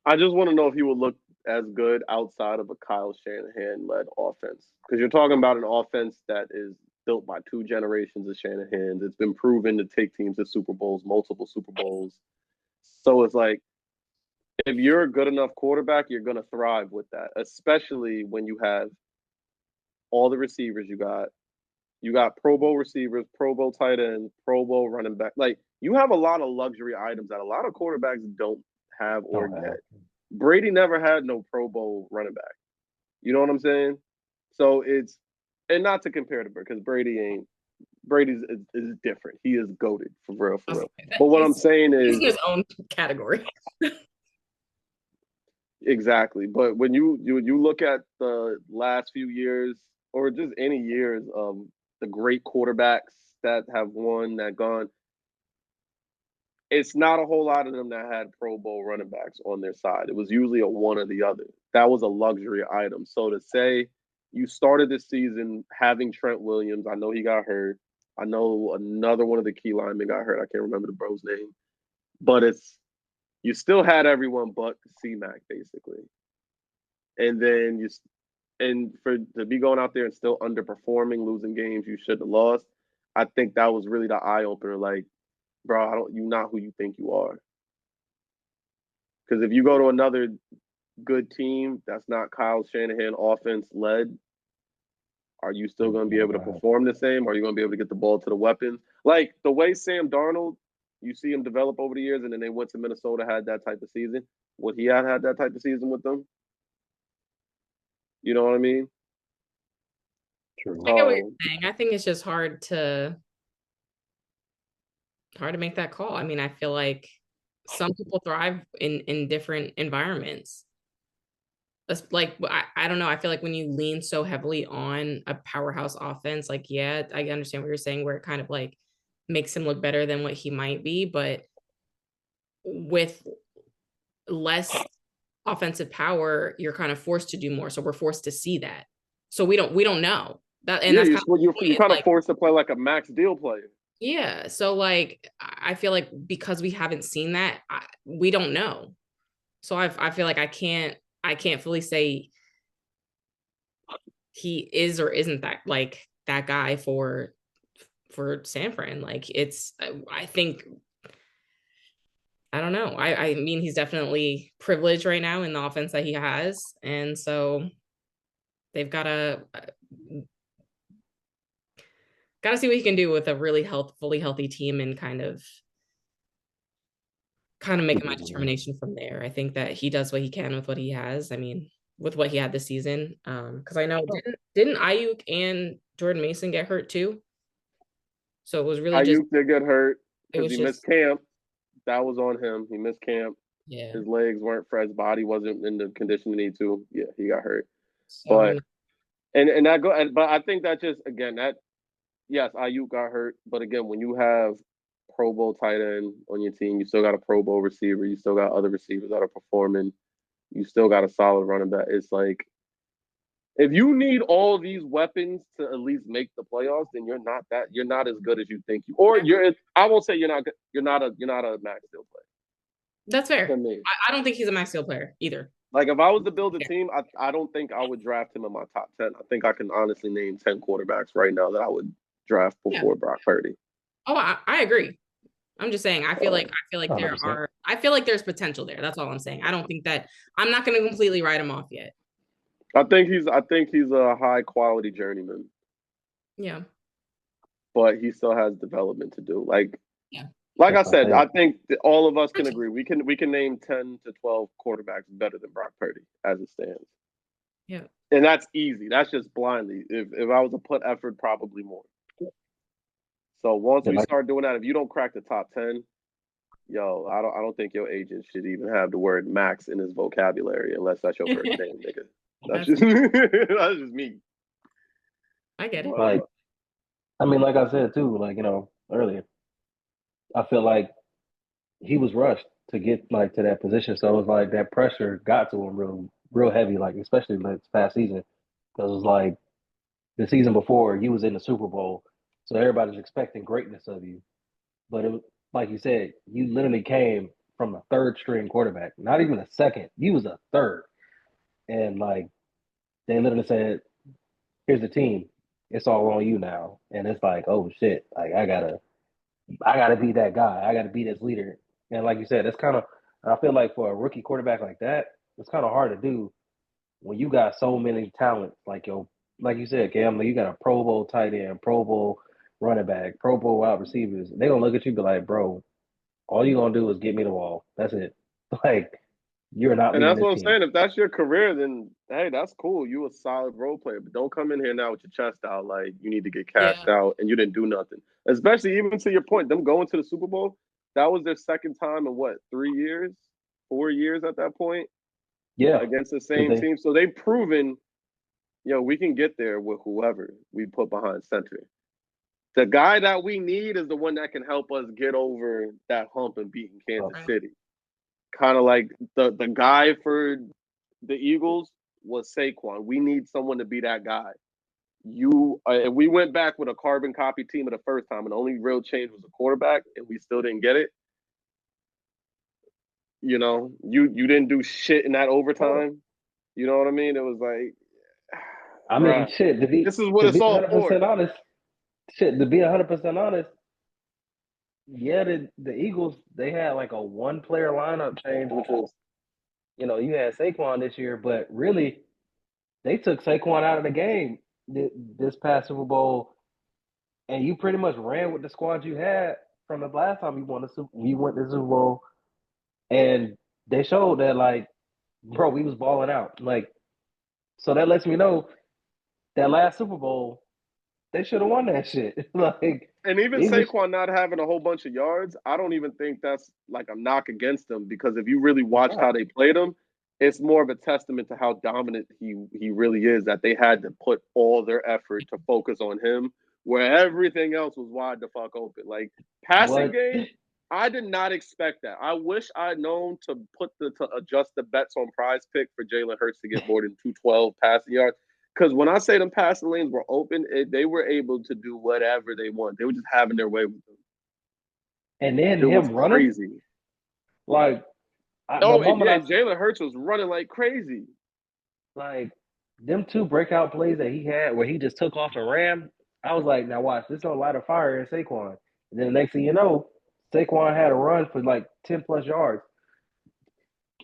I just want to know if he will look as good outside of a Kyle Shanahan-led offense. Because you're talking about an offense that is built by two generations of Shanahans. It's been proven to take teams to Super Bowls, multiple Super Bowls. So it's like, if you're a good enough quarterback, you're going to thrive with that, especially when you have all the receivers you got. You got Pro Bowl receivers, Pro Bowl tight ends, Pro Bowl running back. Like, you have a lot of luxury items that a lot of quarterbacks don't have or get. Brady never had no Pro Bowl running back. You know what I'm saying? So it's, and not to compare to Bird, because Brady's is different. He is goated for real, for real. But what I'm saying is, he's in his own category. Exactly. But when you look at the last few years, or just any years of the great quarterbacks that have won, that gone, it's not a whole lot of them that had Pro Bowl running backs on their side. It was usually a one or the other. That was a luxury item. So to say you started this season having Trent Williams, I know he got hurt. I know another one of the key linemen got hurt. I can't remember the bro's name. But you still had everyone but C-Mac, basically. And then to be going out there and still underperforming, losing games you should have lost, I think that was really the eye opener. Like, bro, you're not who you think you are. Because if you go to another good team that's not Kyle Shanahan offense led, are you still going to be able to perform the same? Are you going to be able to get the ball to the weapons? Like the way Sam Darnold, you see him develop over the years, and then they went to Minnesota, had that type of season. Would he have had that type of season with them? You know what I mean? True. I get what you're saying. I think it's just hard to make that call. I mean, I feel like some people thrive in different environments. Like, I don't know. I feel like when you lean so heavily on a powerhouse offense, like, yeah, I understand what you're saying, where it kind of like makes him look better than what he might be, but with less offensive power, you're kind of forced to do more. So we're forced to see that. So we don't know that, and that's you're kind of forced to play like a max deal player. Yeah. So like, I feel like because we haven't seen that, we don't know. So I feel like I can't fully say he is or isn't that guy for San Fran. Like I think, I don't know. I mean, he's definitely privileged right now in the offense that he has. And so they've got to see what he can do with a really fully healthy team, and kind of making my determination from there. I think that he does what he can with what he has. I mean, with what he had this season. Because I know didn't Ayuk and Jordan Mason get hurt too? So it was really Ayuk did get hurt because he missed camp. That was on him. He missed camp. Yeah. His legs weren't fresh. His body wasn't in the condition he needed to. Yeah, he got hurt. So, but I think that just, again, yes, Ayuk got hurt. But again, when you have Pro Bowl tight end on your team, you still got a Pro Bowl receiver. You still got other receivers that are performing. You still got a solid running back. It's like, if you need all these weapons to at least make the playoffs, then you're not as good as you think you. Or I won't say you're not a max deal player. That's fair. I don't think he's a max deal player either. Like, if I was to build a team, I don't think I would draft him in my top 10. I think I can honestly name 10 quarterbacks right now that I would draft before Brock Purdy. Oh, I agree. I'm just saying, I feel like there's potential there. That's all I'm saying. I don't think that I'm not going to completely write him off yet. I think he's a high quality journeyman. Yeah. But he still has development to do. Like I said, I think all of us can agree. We can name 10 to 12 quarterbacks better than Brock Purdy as it stands. Yeah. And that's easy. That's just blindly. If I was to put effort, probably more. So once we start doing that, if you don't crack the top 10, yo, I don't think your agent should even have the word max in his vocabulary unless that's your first name, nigga. That's just me. I get it. Like, I mean, like I said too, earlier, I feel like he was rushed to get to that position. So it was like that pressure got to him real heavy, especially this past season. Because it was like the season before, you was in the Super Bowl, so everybody's expecting greatness of you. But it was, like you said, you literally came from a third string quarterback, not even a second. You was a third. And they literally said, here's the team. It's all on you now. And it's like, oh shit. I gotta be that guy. I gotta be this leader. And like you said, it's kind of, I feel like for a rookie quarterback like that, it's kind of hard to do when you got so many talents. Like you said, Cam, you got a Pro Bowl tight end, Pro Bowl running back, Pro Bowl wide receivers. They're gonna look at you and be like, bro, all you gonna do is get me the ball. That's it. You're not And leading that's this what I'm team. saying. If that's your career, then hey, that's cool. You a solid role player, but don't come in here now with your chest out like you need to get cashed out and you didn't do nothing. Especially even to your point, them going to the Super Bowl, that was their second time in what, 3 years, 4 years at that point Yeah, against the same team. So they've proven, we can get there with whoever we put behind center. The guy that we need is the one that can help us get over that hump and beating Kansas City. Kind of like the guy for the Eagles was Saquon. We need someone to be that guy. We went back with a carbon copy team of the first time, and the only real change was the quarterback, and we still didn't get it. You didn't do shit in that overtime. You know what I mean? It was like, I mean, shit. this is what it's all for. Honest, shit. To be 100% honest, yeah, the Eagles, they had like a 1-player lineup change, which was, you had Saquon this year, but really, they took Saquon out of the game this past Super Bowl, and you pretty much ran with the squad you had from the last time you went to Super Bowl, and they showed that, like, bro, we was balling out. Like, so that lets me know that last Super Bowl, they should have won that shit. Like, and even Saquon not having a whole bunch of yards, I don't even think that's like a knock against him, because if you really watched how they played him, it's more of a testament to how dominant he really is, that they had to put all their effort to focus on him, where everything else was wide the fuck open. Like, passing game, I did not expect that. I wish I'd known to adjust the bets on Prize Pick for Jalen Hurts to get more than 212 passing yards. Because when I say them passing lanes were open, they were able to do whatever they want. They were just having their way with them. And then him running, crazy. Like, Jalen Hurts was running like crazy. Like, them 2 breakout plays that he had where he just took off and ran, I was like, now watch, this don't light a fire in Saquon. And then the next thing you know, Saquon had a run for like 10+ yards.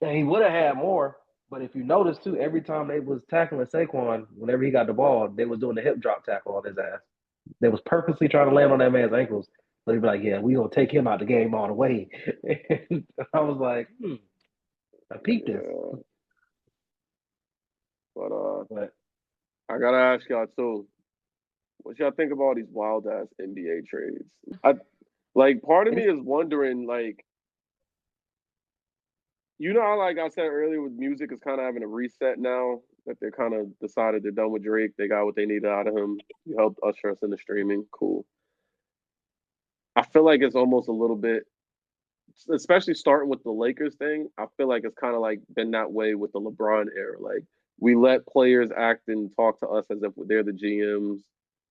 And he would have had more, but if you notice too, every time they was tackling Saquon, whenever he got the ball, they was doing the hip drop tackle on his ass. They was purposely trying to land on that man's ankles. So he'd be like, yeah, we gonna take him out the game all the way. And I was like, I peeped this. But I gotta ask y'all too, what y'all think about all these wild ass NBA trades? Part of me is wondering, like, how, like I said earlier, with music is kind of having a reset now, that they're kind of decided they're done with Drake. They got what they needed out of him. He helped usher us into streaming. Cool. I feel like it's almost a little bit, especially starting with the Lakers thing, I feel like it's kind of like been that way with the LeBron era. Like, we let players act and talk to us as if they're the GMs.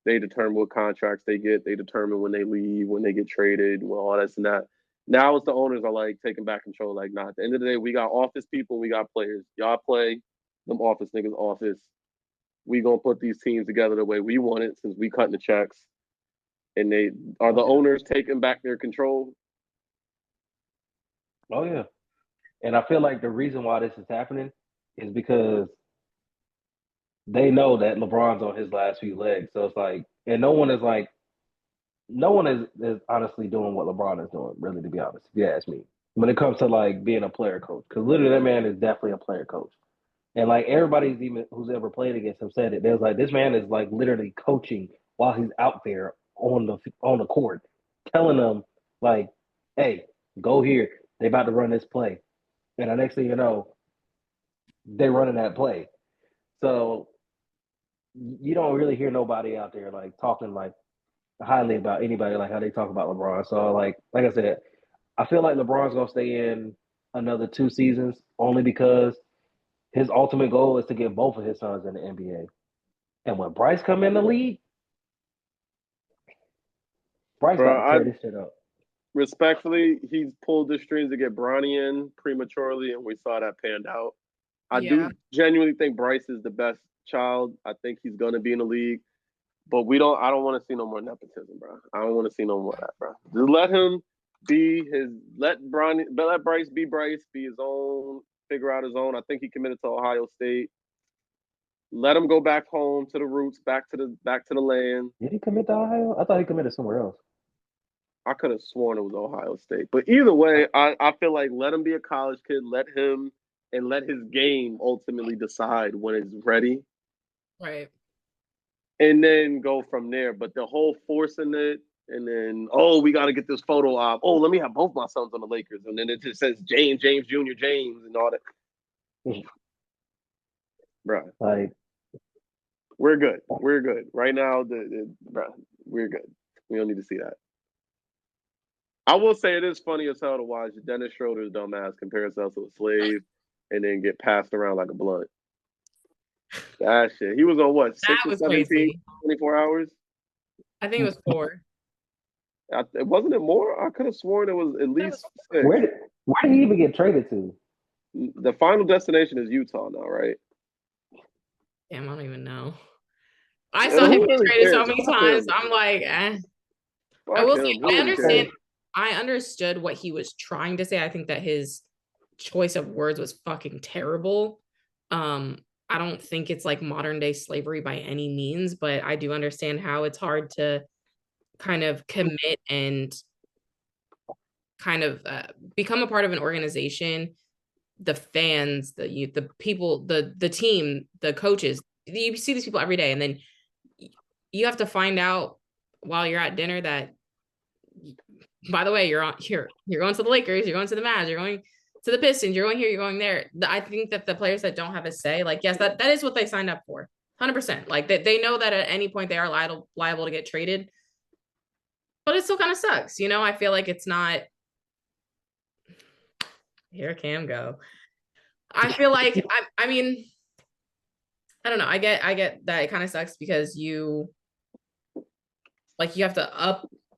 They determine what contracts they get. They determine when they leave, when they get traded, all this and that. Now it's the owners are like taking back control. Like, nah, at the end of the day, we got office people, we got players. Y'all play them office niggas office. We gonna put these teams together the way we want it, since we cutting the checks. And they are the owners taking back their control. Oh yeah. And I feel like the reason why this is happening is because they know that LeBron's on his last few legs. So it's like, and no one is honestly doing what LeBron is doing, really, to be honest, if you ask me, when it comes to like being a player coach. Because literally that man is definitely a player coach. And like everybody's even who's ever played against him said it. There's like, this man is like literally coaching while he's out there on the court, telling them like, hey, go here. They about to run this play. And the next thing you know, they're running that play. So you don't really hear nobody out there like talking like highly about anybody like how they talk about LeBron. So like I said, I feel like LeBron's gonna stay in another 2 seasons only because his ultimate goal is to get both of his sons in the NBA. And when Bryce come in the league, Bryce got to tear this shit up. Respectfully, he's pulled the strings to get Bronny in prematurely, and we saw that panned out. I do genuinely think Bryce is the best child. I think he's gonna be in the league, but I don't want to see no more nepotism, bro. I don't want to see no more of that, bro. Just let him let Bryce be Bryce, be his own, figure out his own. I think he committed to Ohio State. Let him go back home to the roots, back to the land. Did he commit to Ohio? I thought he committed somewhere else. I could have sworn it was Ohio State. But either way, I feel like let him be a college kid. Let him and let his game ultimately decide when it's ready. Right. And then go from there. But the whole forcing it, and then, we got to get this photo op. Oh, let me have both my sons on the Lakers. And then it just says James Jr., James, and all that. Bro. Like, we're good. We're good. Right now, bro, we're good. We don't need to see that. I will say it is funny as hell to watch Dennis Schroeder's dumbass compare himself to a slave and then get passed around like a blunt. That shit. He was on what? 6 or 17, 24 hours? I think it was 4. It wasn't it more? I could have sworn it was at least 6. Where did he even get traded to? The final destination is Utah now, right? Damn, I don't even know. I saw him get traded so many times. I'm like, I will say, I understand. I understood what he was trying to say. I think that his choice of words was fucking terrible. I don't think it's like modern day slavery by any means, but I do understand how it's hard to kind of commit and kind of become a part of an organization. The fans, the people, the team, the coaches, you see these people every day, and then you have to find out while you're at dinner that, by the way, you're going to the Lakers, you're going to the Mavs, you're going to the Pistons, you're going here, you're going there. I think that the players that don't have a say, like, yes, that is what they signed up for, 100%. Like, they know that at any point they are liable to get traded, but it still kind of sucks, I feel like it's not. Here Cam go. I feel like I mean, I don't know. I get that it kind of sucks because you have to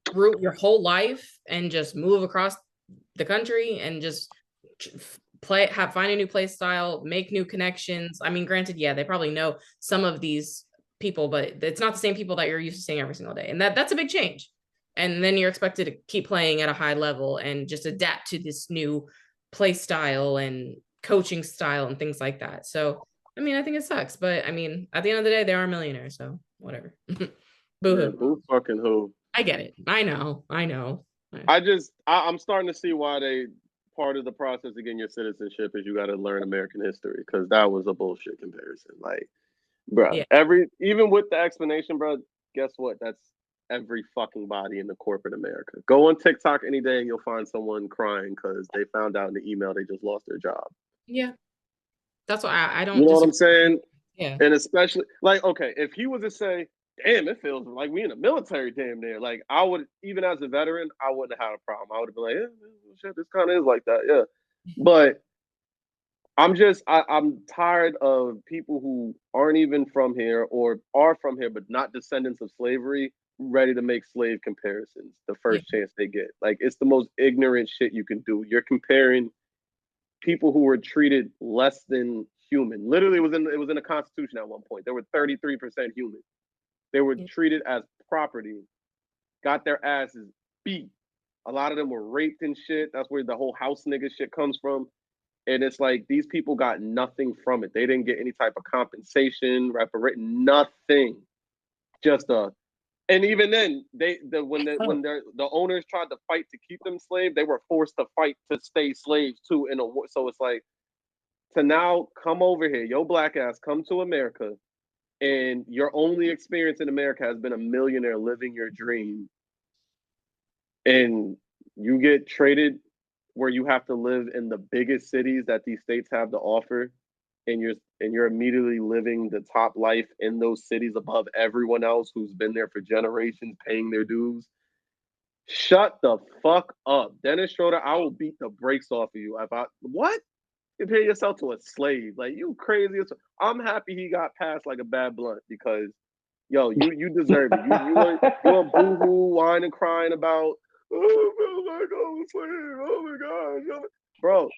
uproot your whole life and just move across the country and just find a new play style, make new connections. I mean, granted, yeah, they probably know some of these people, but it's not the same people that you're used to seeing every single day. And that's a big change. And then you're expected to keep playing at a high level and just adapt to this new play style and coaching style and things like that. So, I mean, I think it sucks, but I mean, at the end of the day, they are millionaires, so whatever. Boo-hoo. Boo fucking who? I get it. I know. I'm starting to see why part of the process of getting your citizenship is you got to learn American history, because that was a bullshit comparison. Like, bro, yeah. Even with the explanation, bro, guess what? That's every fucking body in the corporate America. Go on TikTok any day and you'll find someone crying because they found out in the email they just lost their job. Yeah. That's why I don't. You know what I'm saying? Yeah. And especially, like, okay, if he was to say, damn, it feels like we in the military damn near. Like, I would, even as a veteran, I wouldn't have had a problem. I would have been like, yeah, shit, this kind of is like that, yeah. But I'm tired of people who aren't even from here or are from here but not descendants of slavery ready to make slave comparisons the first chance they get. Like, it's the most ignorant shit you can do. You're comparing people who were treated less than human. Literally, it was in the Constitution at one point. They were 33% human. They were treated as property, got their asses beat. A lot of them were raped and shit. That's where the whole house nigga shit comes from. And it's like, these people got nothing from it. They didn't get any type of compensation, nothing. And even then, when the owners tried to fight to keep them slaves, they were forced to fight to stay slaves too in a war. So it's like, to now come over here, your black ass come to America, and your only experience in America has been a millionaire living your dream, and you get traded where you have to live in the biggest cities that these states have to offer, and you're immediately living the top life in those cities above everyone else who's been there for generations paying their dues. Shut the fuck up. Dennis Schroeder, I will beat the brakes off of you. What? Compare yourself to a slave. Like, you crazy. I'm happy he got passed like a bad blunt, because, yo, you deserve it. You want boo-hoo, whine and crying about, oh my God, slave. Oh my God. Bro,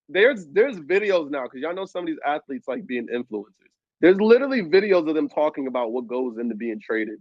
there's videos now, because y'all know some of these athletes like being influencers. There's literally videos of them talking about what goes into being traded,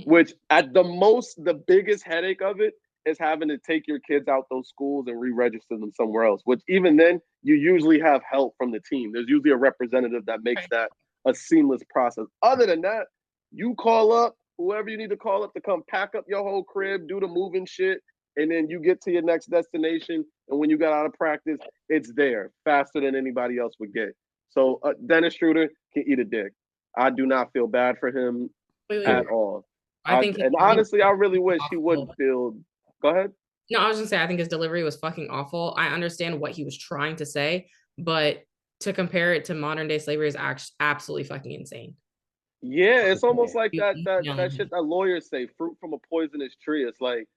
which at the biggest headache of it is having to take your kids out those schools and re-register them somewhere else, which even then you usually have help from the team. There's usually a representative that makes that a seamless process. Other than that, you call up whoever you need to call up to come pack up your whole crib, do the moving shit, and then you get to your next destination, and when you got out of practice, it's there faster than anybody else would get. So Dennis Schroeder can eat a dick. I do not feel bad for him at all. And honestly, I really wish he wouldn't feel. Go ahead. No, I was gonna say I think his delivery was fucking awful. I understand what he was trying to say, but to compare it to modern day slavery is actually absolutely fucking insane. Yeah, it's almost like that shit that lawyers say, fruit from a poisonous tree. It's like,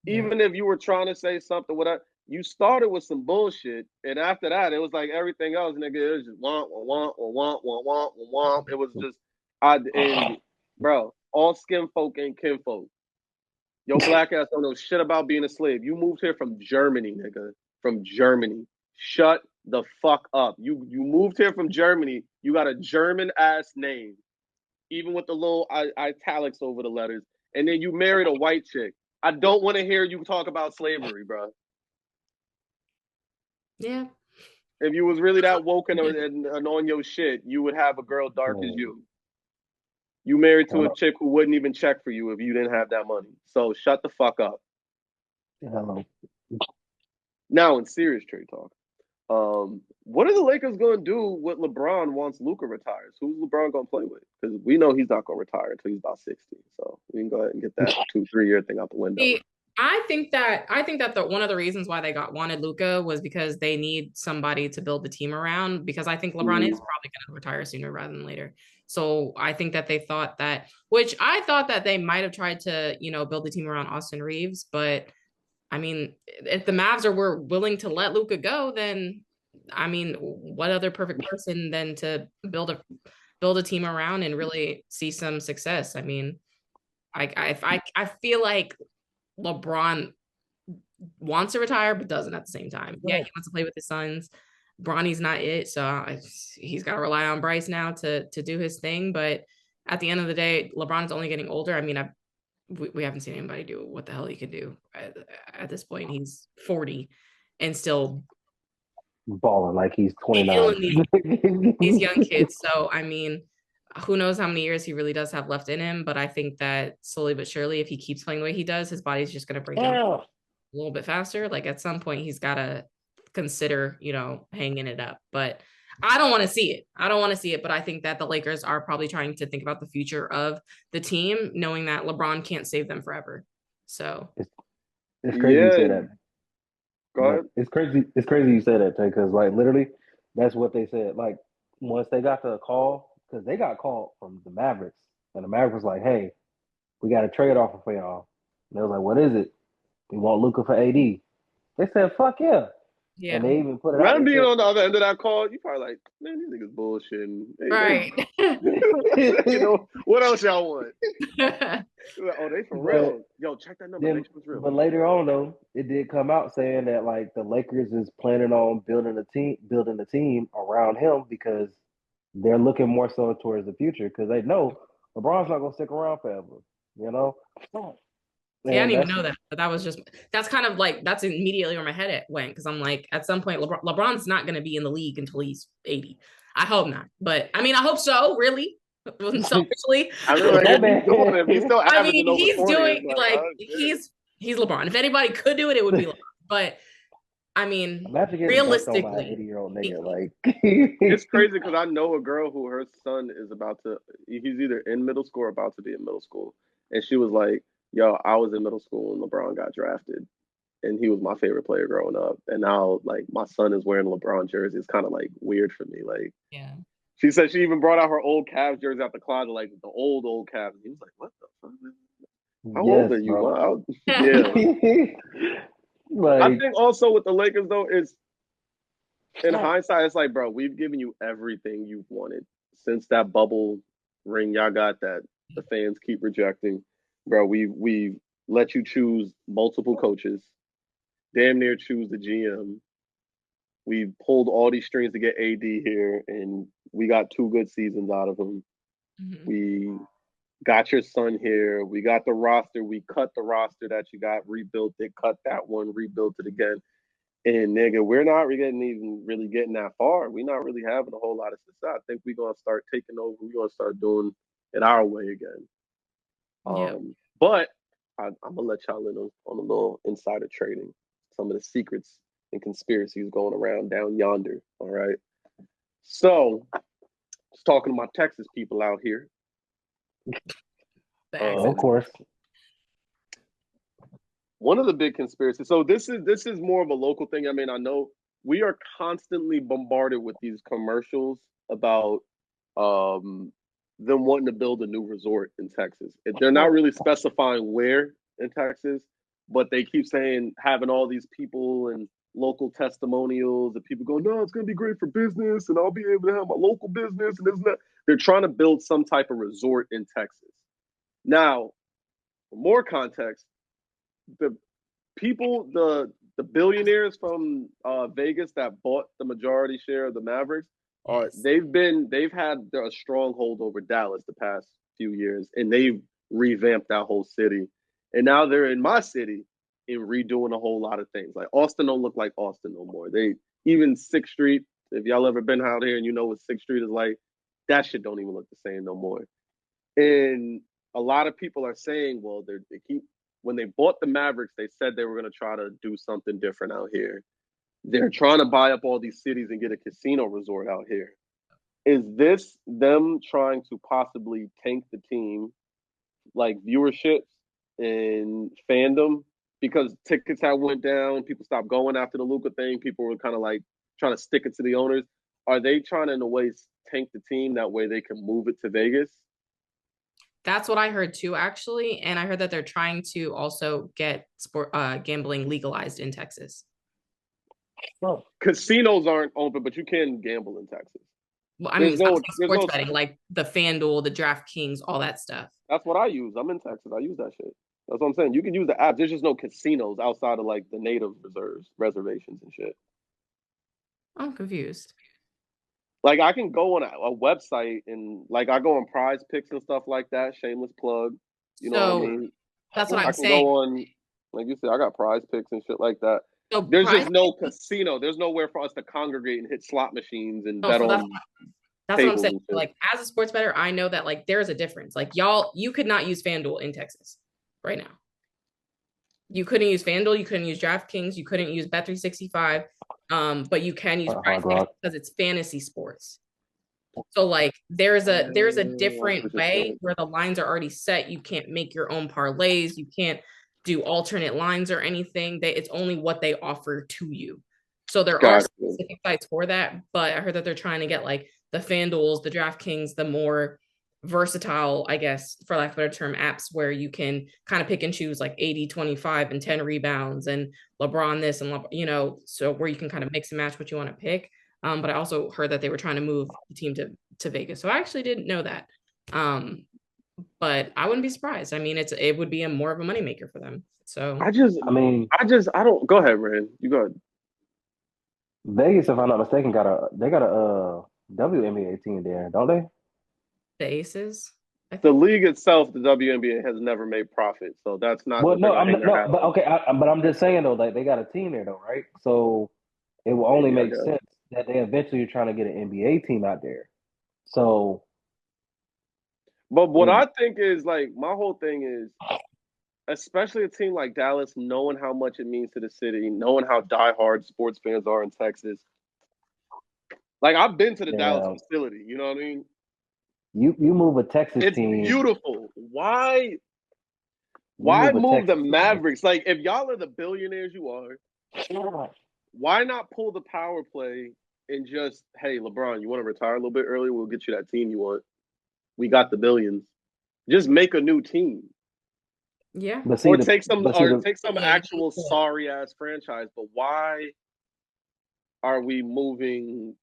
even if you were trying to say something, whatever, you started with some bullshit, and after that, it was like everything else, nigga. It was just womp, womp, womp, womp, womp, womp. It was just, bro, all skin folk ain't kinfolk. Yo, black ass don't know shit about being a slave. You moved here from Germany, nigga. From Germany. Shut the fuck up. You moved here from Germany. You got a German ass name, even with the little italics over the letters. And then you married a white chick. I don't want to hear you talk about slavery, bro. Yeah. If you was really that woke and on your shit, you would have a girl dark as you. You married to a chick who wouldn't even check for you if you didn't have that money. So shut the fuck up. Now in serious trade talk, what are the Lakers going to do with LeBron once Luka retires? Who's LeBron going to play with? Because we know he's not going to retire until he's about 60. So we can go ahead and get that 2-3 year thing out the window. I think that one of the reasons why they wanted Luka was because they need somebody to build the team around, because I think LeBron is probably going to retire sooner rather than later. So I think that they thought that, which I thought that they might have tried to, build the team around Austin Reeves. But I mean, if the Mavs were willing to let Luka go, then I mean, what other perfect person than to build a team around and really see some success? I mean, I feel like LeBron wants to retire but doesn't at the same time. Yeah, he wants to play with his sons. Bronny's not it, so he's got to rely on Bryce now to do his thing. But at the end of the day, LeBron's only getting older. I mean, we haven't seen anybody do what the hell he can do at this point. He's 40 and still balling like he's 29. These young kids. So I mean, who knows how many years he really does have left in him. But I think that slowly but surely, if he keeps playing the way he does, his body's just going to break down a little bit faster. Like at some point, he's got to consider, hanging it up. But I don't want to see it. But I think that the Lakers are probably trying to think about the future of the team, knowing that LeBron can't save them forever. So it's crazy you say that. Go ahead. It's crazy you say that, Tay, because like literally, that's what they said. Like once they got the call, because they got called from the Mavericks, and the Mavericks was like, "Hey, we got a trade offer for y'all." And they was like, "What is it?" We want Luka for AD. They said, "Fuck yeah." Yeah. And they even put it out. Being on the other end of that call, you probably like, man, these niggas bullshitting. Right. What else y'all want? Oh, they for real. Yo, check that number. Make sure it's real. But later on, though, it did come out saying that like the Lakers is planning on building the team around him because they're looking more so towards the future because they know LeBron's not gonna stick around forever. Yeah, I didn't even know that, but that's kind of like, that's immediately where my head went, because I'm like, at some point, LeBron's not going to be in the league until he's 80. I hope not, but I mean, I hope so, really, selfishly. I mean, like, he's still averaging over he's 40, doing, like, he's LeBron. If anybody could do it, it would be LeBron, but I mean, realistically, 80-year-old nigga, like it's crazy because I know a girl who her son is he's either in middle school or about to be in middle school, and she was like, yo, I was in middle school when LeBron got drafted, and he was my favorite player growing up. And now, like, my son is wearing a LeBron jersey. It's kind of like weird for me. Like, yeah. She said she even brought out her old Cavs jersey out the closet, like the old Cavs. He was like, "What the fuck? How old are you?" Yeah. Like, I think also with the Lakers though is, in hindsight, it's like, bro, we've given you everything you've wanted since that bubble ring y'all got that the fans keep rejecting. Bro, we've let you choose multiple coaches, damn near choose the GM. We pulled all these strings to get AD here, and we got 2 good seasons out of him. Mm-hmm. We got your son here. We got the roster. We cut the roster that you got, rebuilt it, cut that one, rebuilt it again. And nigga, we're not even really getting that far. We're not really having a whole lot of success. I think we're gonna start taking over. We're gonna start doing it our way again. But I'm gonna let y'all in on a little insider trading. Some of the secrets and conspiracies going around down yonder. All right. So, just talking to my Texas people out here. Of course. One of the big conspiracies. So this is more of a local thing. I mean, I know we are constantly bombarded with these commercials about them wanting to build a new resort in Texas. They're not really specifying where in Texas, but they keep saying having all these people and local testimonials and people go, no, it's going to be great for business and I'll be able to have my local business and isn't that. They're trying to build some type of resort in Texas. Now, for more context, the people, the billionaires from Vegas that bought the majority share of the Mavericks, they've had a stronghold over Dallas the past few years, and they've revamped that whole city. And now they're in my city and redoing a whole lot of things. Like Austin don't look like Austin no more. Even 6th Street, if y'all ever been out here and you know what 6th Street is like, that shit don't even look the same no more. And a lot of people are saying, well, when they bought the Mavericks, they said they were going to try to do something different out here. They're trying to buy up all these cities and get a casino resort out here. Is this them trying to possibly tank the team, like viewership and fandom? Because tickets had went down, people stopped going after the Luka thing. People were kind of like trying to stick it to the owners. Are they trying to, in a way, tank the team that way they can move it to Vegas? That's what I heard too, actually. And I heard that they're trying to also get gambling legalized in Texas. Well, casinos aren't open, but you can gamble in Texas. Well, I mean, sports betting, like the FanDuel, the DraftKings, all that stuff. That's what I use. I'm in Texas. I use that shit. That's what I'm saying. You can use the app. There's just no casinos outside of like the native reservations and shit. I'm confused. Like I can go on a website and like I go on Prize Picks and stuff like that. Shameless plug. You know what I mean? That's what I'm saying. I can go on, like you said, I got Prize Picks and shit like that. So there's just no casino. There's nowhere for us to congregate and hit slot machines and bet on. That's what I'm saying. Like as a sports bettor, I know that like there's a difference. Like you could not use FanDuel in Texas right now. You couldn't use FanDuel, you couldn't use DraftKings, you couldn't use Bet365, but you can use Prize Picks because it's fantasy sports. So like there's a different way where the lines are already set. You can't make your own parlays. You can't do alternate lines or anything. It's only what they offer to you. So there are specific sites for that, but I heard that they're trying to get like the FanDuels, the DraftKings, the more versatile, I guess, for lack of a better term, apps where you can kind of pick and choose like 80, 25 and 10 rebounds and LeBron this and, so where you can kind of mix and match what you want to pick. But I also heard that they were trying to move the team to Vegas. So I actually didn't know that. But I wouldn't be surprised. I mean, it would be more of a moneymaker for them. So I don't go ahead, Rand. You go ahead. Vegas, if I'm not mistaken, got a WNBA team there, don't they? The Aces. The league itself, the WNBA, has never made profit, so that's not. Well, but I'm just saying though, like they got a team there though, right? So it will only make sense that they eventually are trying to get an NBA team out there. So, but what I think is like my whole thing is, especially a team like Dallas, knowing how much it means to the city, knowing how diehard sports fans are in Texas. Like I've been to the Dallas facility, you know what I mean? You move a Texas team. It's beautiful. Why move the Mavericks? Like if y'all are the billionaires you are, why not pull the power play and just, hey, LeBron, you want to retire a little bit early? We'll get you that team you want. We got the billions. Just make a new team. Yeah. Take some actual sorry ass franchise. But why are we moving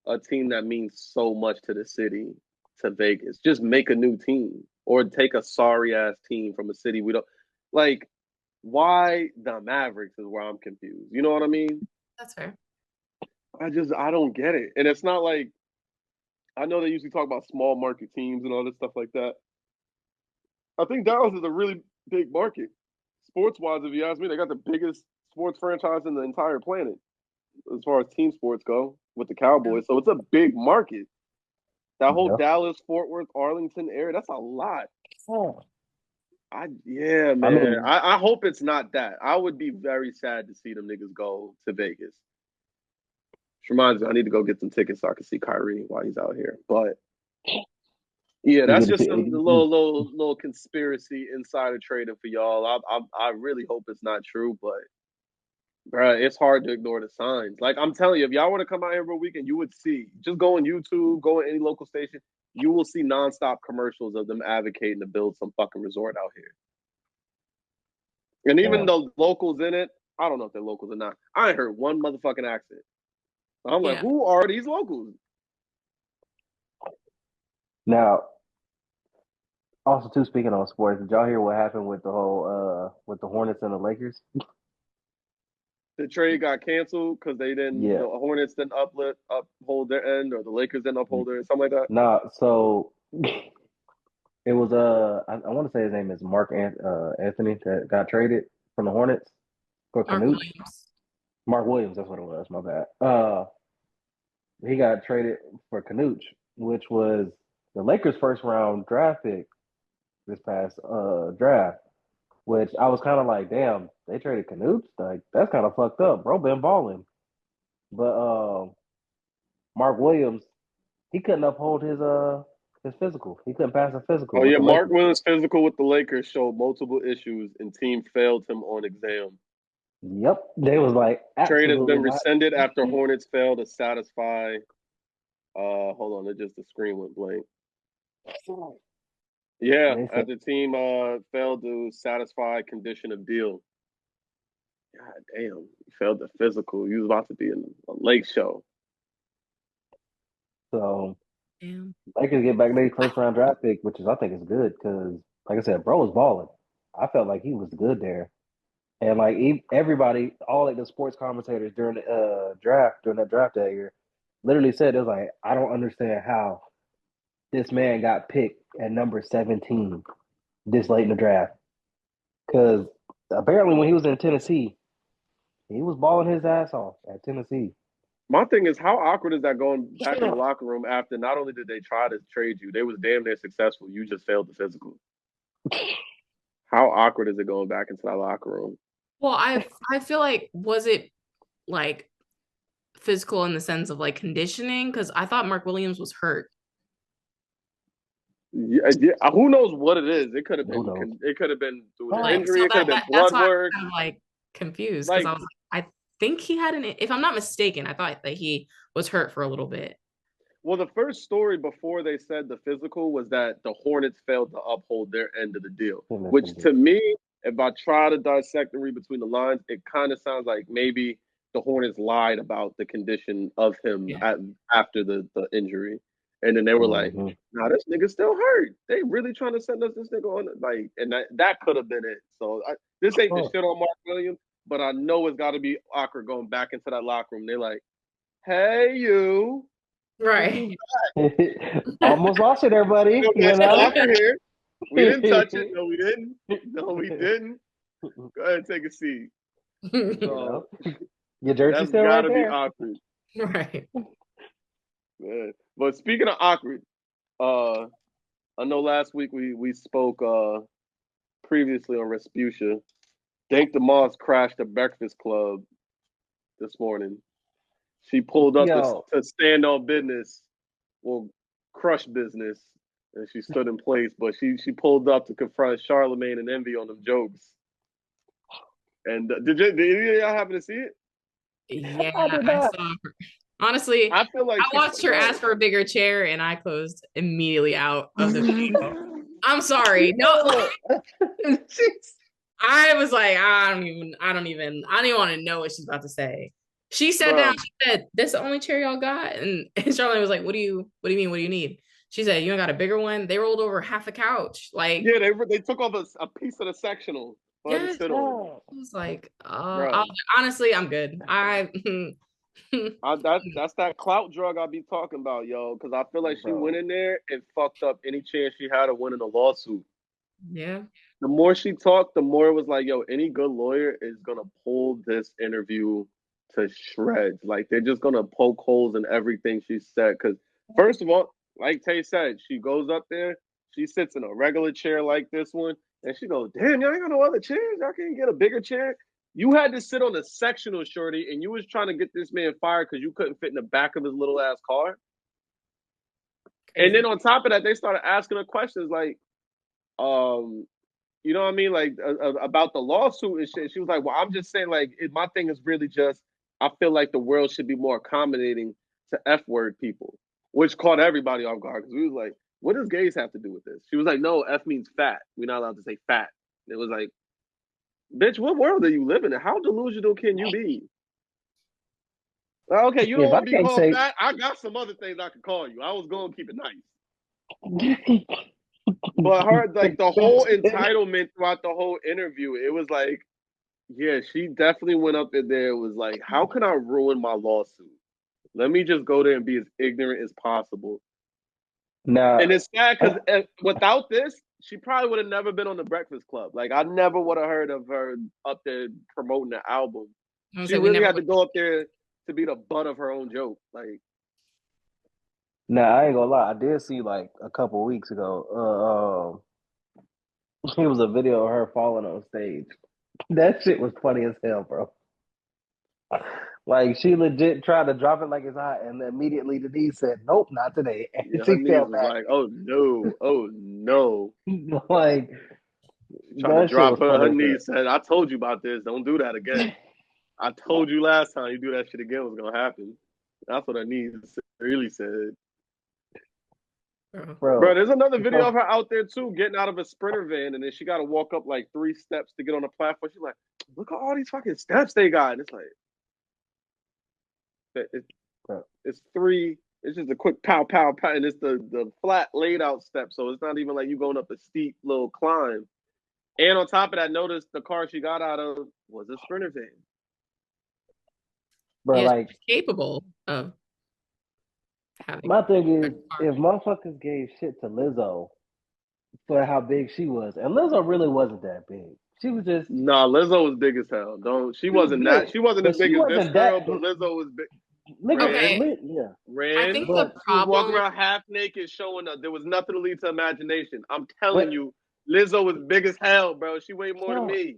a team that means so much to the city to Vegas? Just make a new team or take a sorry ass team from a city we don't like. Why the Mavericks is where I'm confused. You know what I mean? That's fair. I don't get it. And it's not like, I know they usually talk about small market teams and all this stuff like that. I think Dallas is a really big market. Sports-wise, if you ask me, they got the biggest sports franchise in the entire planet as far as team sports go with the Cowboys. So it's a big market. That whole Dallas, Fort Worth, Arlington area, that's a lot. Man. I hope it's not that. I would be very sad to see them niggas go to Vegas. Which reminds me, I need to go get some tickets so I can see Kyrie while he's out here. But yeah, that's just a little conspiracy insider trading for y'all. I really hope it's not true, but bruh, it's hard to ignore the signs. Like I'm telling you, if y'all want to come out here for a weekend, you would see. Just go on YouTube, go on any local station, you will see nonstop commercials of them advocating to build some fucking resort out here. And even the locals in it, I don't know if they're locals or not. I ain't heard one motherfucking accent. I'm like, who are these locals? Now, also too, speaking on sports, did y'all hear what happened with the whole with the Hornets and the Lakers? The trade got canceled because they didn't. The Hornets didn't uphold their end, or the Lakers didn't uphold their end, something like that. Nah, so it was I want to say his name is Mark Anthony that got traded from the Hornets for Canute. Mark Williams, that's what it was. My bad. He got traded for Canute, which was the Lakers' first round draft pick this past draft. Which I was kind of like, damn, they traded Canute? Like, that's kind of fucked up. Bro been balling. But Mark Williams, he couldn't uphold his physical. He couldn't pass a physical. Oh, yeah, Mark Williams' physical with the Lakers showed multiple issues, and team failed him on exam. Yep. They was like, trade has been rescinded after Hornets failed to satisfy. Hold on, the screen went blank. Yeah, as the team failed to satisfy condition of deal. God damn, you failed the physical. You was about to be in a lake show. So, Lakers get back their first round draft pick, which I think is good because, like I said, bro was balling. I felt like he was good there, and like everybody, all like the sports commentators during the draft that year, literally said it was like, I don't understand how this man got picked at number 17 this late in the draft. Because apparently when he was in Tennessee, he was balling his ass off at Tennessee. My thing is, how awkward is that going back in the locker room after not only did they try to trade you, they was damn near successful. You just failed the physical. How awkward is it going back into that locker room? Well, I feel like, was it like physical in the sense of like conditioning? Because I thought Mark Williams was hurt. Yeah, who knows what it is? It could have been. It could have been through an injury. It could have been blood work. I'm like confused because I was like, I think he had if I'm not mistaken, I thought that he was hurt for a little bit. Well, the first story before they said the physical was that the Hornets failed to uphold their end of the deal, which to me, if I try to dissect and read between the lines, it kind of sounds like maybe the Hornets lied about the condition of him after the injury. And then they were like, nah, this nigga's still hurt. They really trying to send us this nigga on. Like, and that could have been it. So this ain't the shit on Mark Williams, but I know it's got to be awkward going back into that locker room. They're like, hey, you. Right. Almost lost it there, buddy. You know? Here. We didn't touch it. No, we didn't. No, we didn't. Go ahead and take a seat. So, your jersey's still right there. That's gotta be awkward. Right. Man. But speaking of awkward, I know last week we spoke previously on Respucia. Dank Demoss crashed a Breakfast Club this morning. She pulled up to stand on business, well, crush business, and she stood in place. But she pulled up to confront Charlemagne and Envy on them jokes. And did y'all happen to see it? Yeah, I saw her. Honestly, I feel like I watched her ask for a bigger chair, and I closed immediately out of the video. I'm sorry. No, I was like, I don't even want to know what she's about to say. She sat down. She said, "That's the only chair y'all got." And Charlene was like, "What do you mean? What do you need?" She said, "You ain't got a bigger one." They rolled over half a couch. Like, yeah, they took off a piece of the sectional. Yes, I was like, honestly, I'm good. That's that clout drug I be talking about, yo. Because I feel like she went in there and fucked up any chance she had of winning a lawsuit. Yeah. The more she talked, the more it was like, yo, any good lawyer is gonna pull this interview to shreds. Like they're just gonna poke holes in everything she said. Because first of all, like Tay said, she goes up there, she sits in a regular chair like this one. And she goes, damn, y'all ain't got no other chairs? Y'all can't get a bigger chair? You had to sit on the sectional, shorty, and you was trying to get this man fired because you couldn't fit in the back of his little ass car. And then on top of that, they started asking her questions like, you know what I mean? Like about the lawsuit and shit. She was like, well, I'm just saying, like, my thing is really just, I feel like the world should be more accommodating to F-word people, which caught everybody off guard because we was like, what does gays have to do with this? She was like, no, F means fat. We're not allowed to say fat. And it was like, bitch, what world are you living in? How delusional can you be? Okay, you don't want to be called fat? I got some other things I could call you. I was going to keep it nice. But her, like, the whole entitlement throughout the whole interview, it was like, yeah, she definitely went up in there. It was like, how can I ruin my lawsuit? Let me just go there and be as ignorant as possible. Nah, and it's sad because without this, she probably would have never been on the Breakfast Club. Like, I never would have heard of her up there promoting the album. She really had to go up there to be the butt of her own joke. Like, nah, I ain't gonna lie. I did see like a couple weeks ago. It was a video of her falling on stage. That shit was funny as hell, bro. Like, she legit tried to drop it like it's hot, and immediately Denise said, "Nope, not today." And yeah, she her knees fell was back. like, "Oh no, oh no!" Like, trying to drop her knees. Said, "I told you about this. Don't do that again. I told you last time. You do that shit again, what's gonna happen?" That's what her knees really said. Bro, there's another video of her out there too, getting out of a Sprinter van, and then she got to walk up like 3 steps to get on the platform. She's like, "Look at all these fucking steps they got." And it's like, it's 3. It's just a quick pow, pow, pow, and it's the flat laid out step, so it's not even like you going up a steep little climb. And on top of that, notice the car she got out of was a Sprinter van. Bro, like, capable of having. My thing is, if motherfuckers gave shit to Lizzo for how big she was, and Lizzo really wasn't that big. She was just Lizzo was big as hell. She wasn't as big as this girl, but Lizzo was big. Ran. I think the problem, she was walking around half naked, showing up. There was nothing to lead to imagination. I'm telling you, Lizzo was big as hell, bro. She weighed more than me.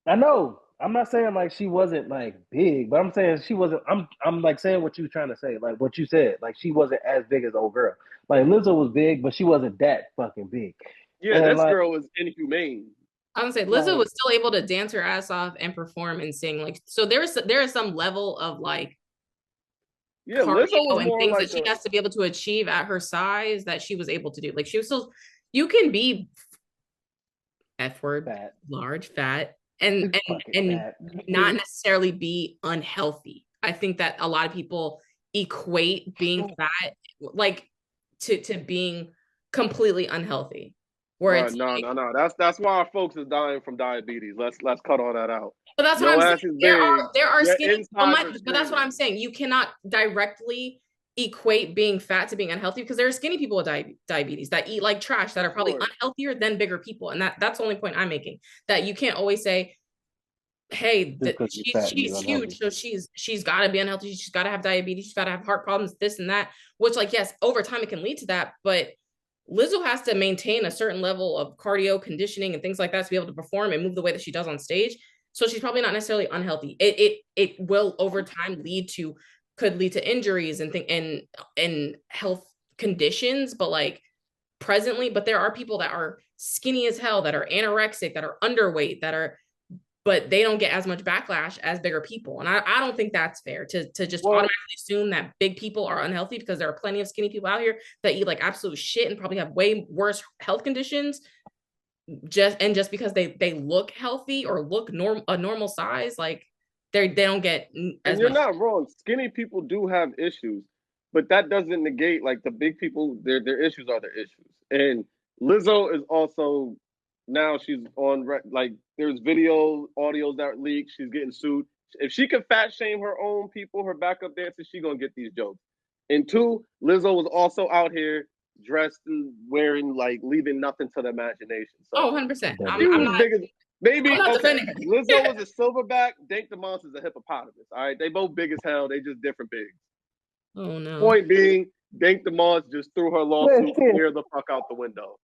I know. I'm not saying like she wasn't like big, but I'm saying she wasn't. I'm like saying what you were trying to say, like what you said. Like, she wasn't as big as old girl. Like, Lizzo was big, but she wasn't that fucking big. Yeah, and this girl was inhumane. I would say Lizzo was still able to dance her ass off and perform and sing. Like, so there is some level of like, Lizzo was and more things like that she has to be able to achieve at her size that she was able to do. Like, she was still, you can be F-word, fat, large, fat, and fat. Not necessarily be unhealthy. I think that a lot of people equate being fat like to being completely unhealthy. Where it's no. That's why our folks is dying from diabetes. Let's cut all that out. But that's what I'm saying. There are skinny, but that's what I'm saying. You cannot directly equate being fat to being unhealthy, because there are skinny people with diabetes that eat like trash that are probably unhealthier than bigger people. And that's the only point I'm making. That you can't always say, hey, she's huge, so she's got to be unhealthy. She's got to have diabetes. She's got to have heart problems, this and that, which, like, yes, over time it can lead to that. But Lizzo has to maintain a certain level of cardio conditioning and things like that to be able to perform and move the way that she does on stage. So she's probably not necessarily unhealthy. It will over time could lead to injuries and health conditions, but like presently, but there are people that are skinny as hell, that are anorexic, that are underweight, but they don't get as much backlash as bigger people. And I don't think that's fair to just automatically assume that big people are unhealthy, because there are plenty of skinny people out here that eat like absolute shit and probably have way worse health conditions. Just because they look healthy or look a normal size, like they don't get as and you're not wrong. Skinny people do have issues, but that doesn't negate like the big people. Their issues are their issues. And Lizzo is also, now she's on, like, there's video audios that leak. She's getting sued. If she could fat shame her own people, her backup dancers, she gonna get these jokes. And 2, Lizzo was also out here dressed and wearing, like, leaving nothing to the imagination. So, 100%. I'm not big as, maybe Lizzo was a silverback. Dank Demoss is a hippopotamus. All right, they both big as hell. They just different bigs. Oh no. Point being, Dank Demoss just threw her lawsuit clear the fuck out the window.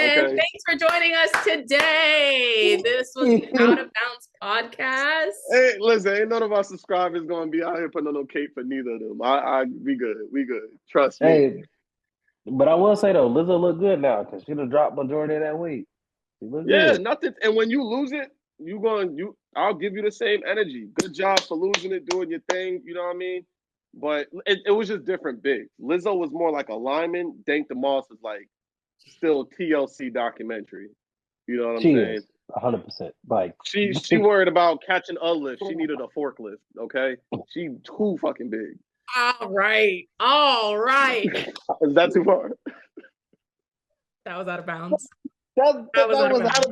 And thanks for joining us today. This was the Out of Bounds podcast. Hey, listen, ain't none of our subscribers gonna be out here putting on no cape for neither of them. We good. Trust me. Hey, but I will say though, Lizzo look good now because she done dropped majority of that weight. Good. Nothing. And when you lose it, I'll give you the same energy. Good job for losing it, doing your thing. You know what I mean? But it was just different big. Lizzo was more like a lineman. Dank Demoss is like still TLC documentary. You know what I'm saying? 100%. Like she worried about catching a lift. She needed a forklift. Okay, she too fucking big. All right. Is that too far? That was out of bounds. That was out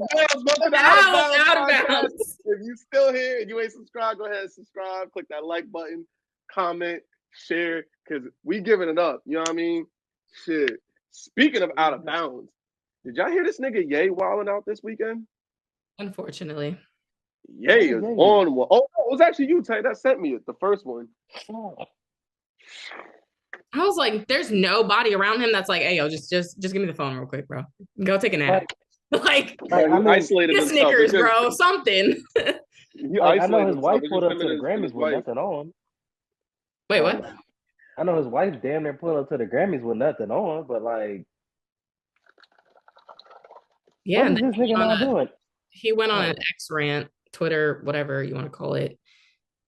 of bounds. If you still here and you ain't subscribed, go ahead and subscribe. Click that like button, comment, share, because we giving it up. You know what I mean? Shit. Speaking of out of bounds, did y'all hear this nigga Ye wilding out this weekend? Unfortunately. Ye is on one. Oh, it was actually you, Tay, that sent me it, the first one. I was like, there's nobody around him that's like, hey, yo, just give me the phone real quick, bro. Go take a nap. Like isolated get Snickers, bro. Something. I know his wife pulled up to the Grammys with nothing on. Wait, what? I know his wife damn near pulled up to the Grammys with nothing on, but like, yeah, what is this nigga not doing? He went on an X rant, Twitter, whatever you want to call it,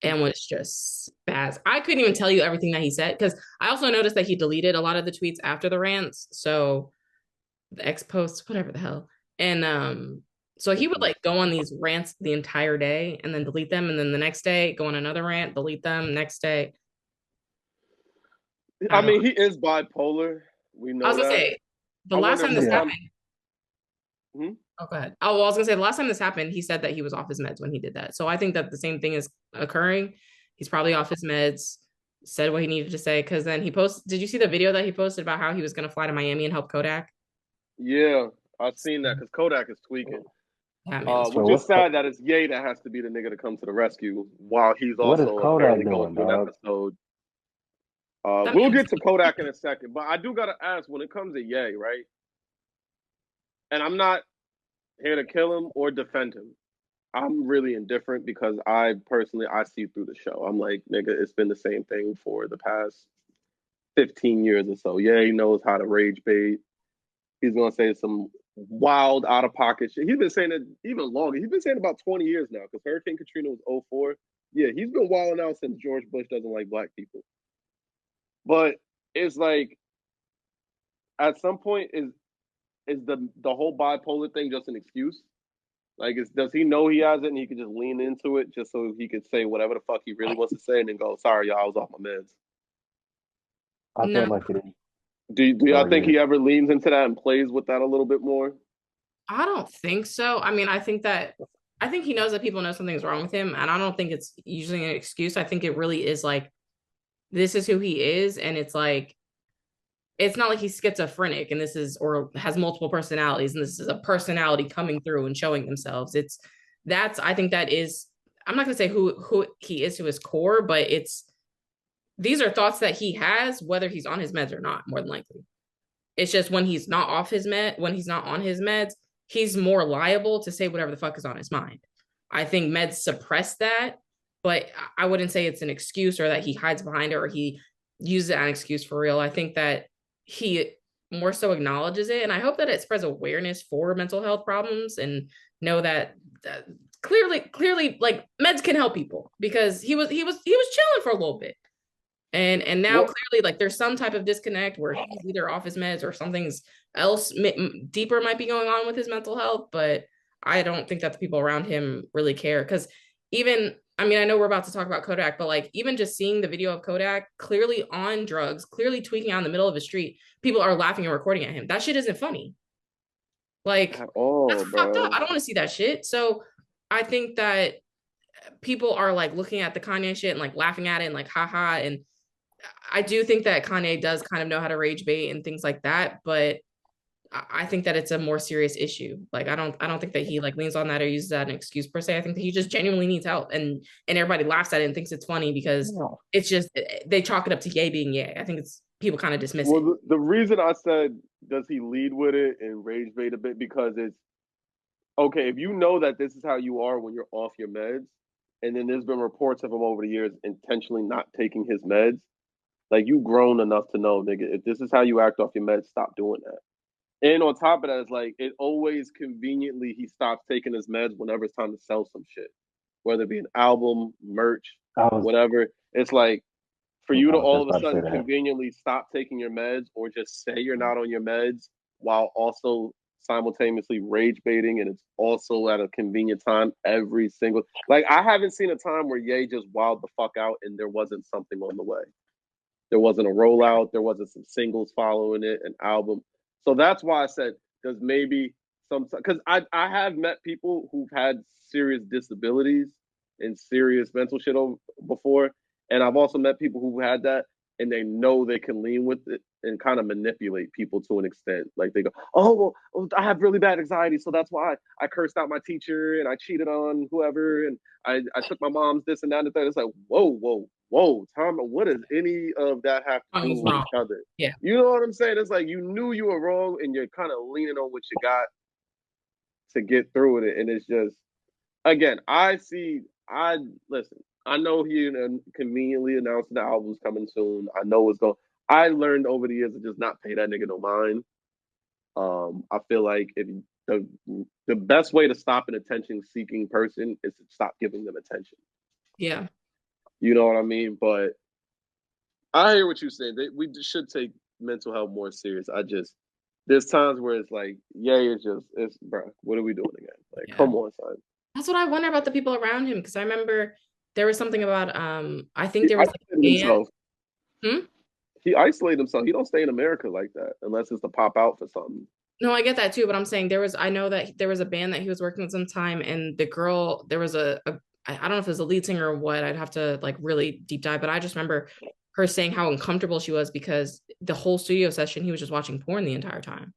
and was just spaz. I couldn't even tell you everything that he said because I also noticed that he deleted a lot of the tweets after the rants. So the X posts, whatever the hell. And so he would like go on these rants the entire day and then delete them. And then the next day go on another rant, delete them next day. I mean, he is bipolar. We know that. I was gonna say the last time this happened. Oh, go ahead. Oh, well, I was gonna say the last time this happened, he said that he was off his meds when he did that. So I think that the same thing is occurring. He's probably off his meds, said what he needed to say, because then he posted. Did you see the video that he posted about how he was gonna fly to Miami and help Kodak? Yeah, I've seen that because Kodak is tweaking. Which is sad that it's Ye that has to be the nigga to come to the rescue while he's also apparently going through an episode. We'll get to Kodak in a second, but I do gotta ask when it comes to Ye, right? And I'm not here to kill him or defend him. I'm really indifferent because I see through the show. I'm like, nigga, it's been the same thing for the past 15 years or so. Yeah, he knows how to rage bait. He's gonna say some wild out of pocket shit. He's been saying it even longer. He's been saying it about 20 years now because Hurricane Katrina was 2004. Yeah, he's been wilding out since George Bush doesn't like black people. But it's like at some point is the whole bipolar thing just an excuse? Like, does he know he has it and he can just lean into it just so he could say whatever the fuck he really wants to say and then go, sorry, y'all, I was off my meds? I feel like it is. Do y'all think he ever leans into that and plays with that a little bit more? I don't think so. I mean, I think he knows that people know something's wrong with him, and I don't think it's usually an excuse. I think it really is like, this is who he is, and it's like, it's not like he's schizophrenic and or has multiple personalities and this is a personality coming through and showing themselves. I think that is, I'm not gonna say who he is to his core, but these are thoughts that he has, whether he's on his meds or not, more than likely. It's just when he's not on his meds, he's more liable to say whatever the fuck is on his mind. I think meds suppress that, but I wouldn't say it's an excuse or that he hides behind it or he uses it as an excuse for real. I think that he more so acknowledges it, and I hope that it spreads awareness for mental health problems and know that clearly like meds can help people, because he was chilling for a little bit. And now clearly like there's some type of disconnect where he's either off his meds or something's else deeper might be going on with his mental health, but I don't think that the people around him really care. Because even, I mean, I know we're about to talk about Kodak, but like even just seeing the video of Kodak clearly on drugs, clearly tweaking out in the middle of a street, people are laughing and recording at him. That shit isn't funny. Like, at all, that's fucked up. I don't want to see that shit. So I think that people are like looking at the Kanye shit and like laughing at it and like haha. And I do think that Kanye does kind of know how to rage bait and things like that, but I think that it's a more serious issue. Like, I don't think that he like leans on that or uses that as an excuse per se. I think that he just genuinely needs help, and everybody laughs at it and thinks it's funny because it's just, they chalk it up to Ye being Ye. I think people kind of dismiss it. Well, the reason I said does he lead with it and rage bait a bit because it's okay if you know that this is how you are when you're off your meds, and then there's been reports of him over the years intentionally not taking his meds. Like you grown enough to know, nigga, if this is how you act off your meds, stop doing that. And on top of that, it's like it always conveniently he stops taking his meds whenever it's time to sell some shit, whether it be an album, merch, whatever. It's like for you to all of a sudden conveniently stop taking your meds or just say you're not on your meds while also simultaneously rage baiting, and it's also at a convenient time every single. Like I haven't seen a time where Ye just wilded the fuck out and there wasn't something on the way. There wasn't a rollout. There wasn't some singles following it, an album. So that's why I said, does maybe some, because I have met people who've had serious disabilities and serious mental shit before. And I've also met people who've had that and they know they can lean with it and kind of manipulate people to an extent. Like they go, oh, well, I have really bad anxiety. So that's why I cursed out my teacher and I cheated on whoever. And I took my mom's this and that and that. It's like, whoa, Tom, what does any of that have to do with each other? Yeah. You know what I'm saying? It's like you knew you were wrong and you're kind of leaning on what you got to get through with it. And it's just, again, listen, I know he conveniently announced the album's coming soon. I know it's going. I learned over the years to just not pay that nigga no mind. I feel like if the best way to stop an attention-seeking person is to stop giving them attention. Yeah. You know what I mean? But I hear what you're saying. We should take mental health more serious. There's times where it's like, it's bro, what are we doing again? Like, come on, son. That's what I wonder about the people around him, because I remember there was something about I think there was like he isolated himself. He don't stay in America like that unless it's to pop out for something. No, I get that too, but I'm saying I know that there was a band that he was working with some time, and the girl, there was I don't know if it was a lead singer or what, I'd have to like really deep dive, but I just remember her saying how uncomfortable she was because the whole studio session, he was just watching porn the entire time.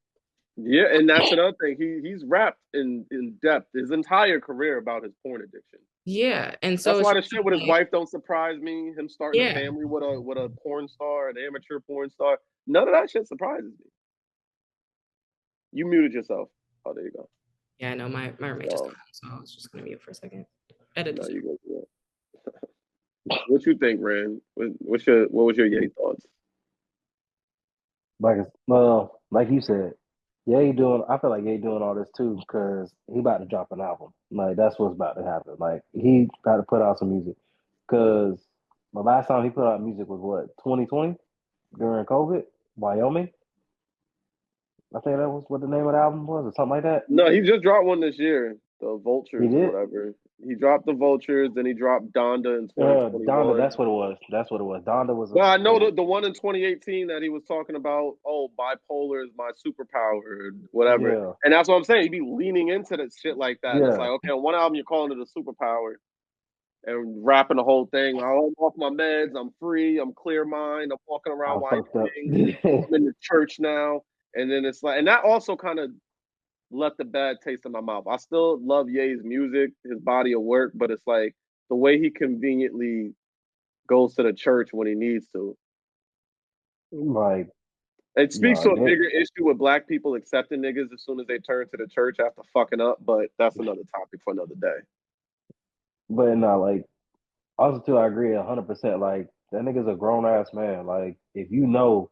Yeah, and that's another thing. He's rapped in depth his entire career about his porn addiction. Yeah, and so that's why the shit with his wife don't surprise me. Him starting a family with a porn star, an amateur porn star. None of that shit surprises me. You muted yourself. Oh, there you go. Yeah, I know my roommate just got, so I was just gonna mute for a second. Edit this. You go. What you think, Rand? What was your Ye thoughts? Like you said, I feel like Ye doing all this too because he about to drop an album. Like that's what's about to happen. Like he got to put out some music because the last time he put out music was what 2020 during COVID, Wyoming. I think that was what the name of the album was, or something like that. No, he just dropped one this year. The Vultures, or whatever. He dropped the Vultures, then he dropped Donda in 2021. Donda, that's what it was. Donda was. Well, I know the one in 2018 that he was talking about. Oh, bipolar is my superpower, whatever. Yeah. And that's what I'm saying. He'd be leaning into that shit like that. Yeah. It's like, okay, on one album you're calling it a superpower, and rapping the whole thing. I'm off my meds. I'm free. I'm clear mind. I'm walking around Wyoming. I'm in the church now. And then it's like, and that also kind of left a bad taste in my mouth. I still love Ye's music, his body of work, but it's like the way he conveniently goes to the church when he needs to. Like, it speaks to a bigger issue with black people accepting niggas as soon as they turn to the church after fucking up, but that's another topic for another day. But no, like, also too, I agree 100%. Like, that nigga's a grown ass man. Like, if you know,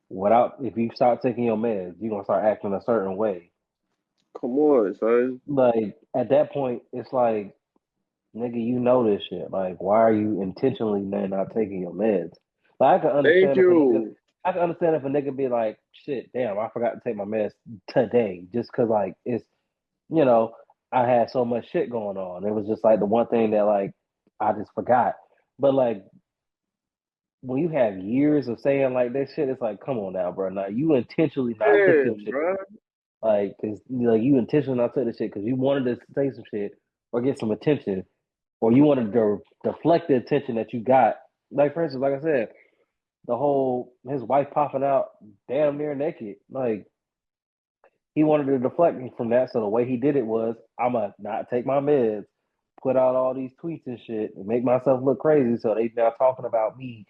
if you start taking your meds, you're gonna start acting a certain way. Come on, son. Like at that point, it's like, nigga, you know this shit. Like, why are you intentionally not taking your meds? Like, I can understand. I can understand if a nigga be like, shit, damn, I forgot to take my meds today, just cause like it's, I had so much shit going on. It was just like the one thing that like I just forgot. But like, when you have years of saying like this shit, it's like, come on now, bro. Now you intentionally not took your shit. Bro. Like, cause like you intentionally not took the shit because you wanted to say some shit or get some attention, or you wanted to deflect the attention that you got. Like for instance, like I said, the whole his wife popping out damn near naked. Like he wanted to deflect me from that. So the way he did it was, I'ma not take my meds, put out all these tweets and shit, and make myself look crazy. So they now talking about me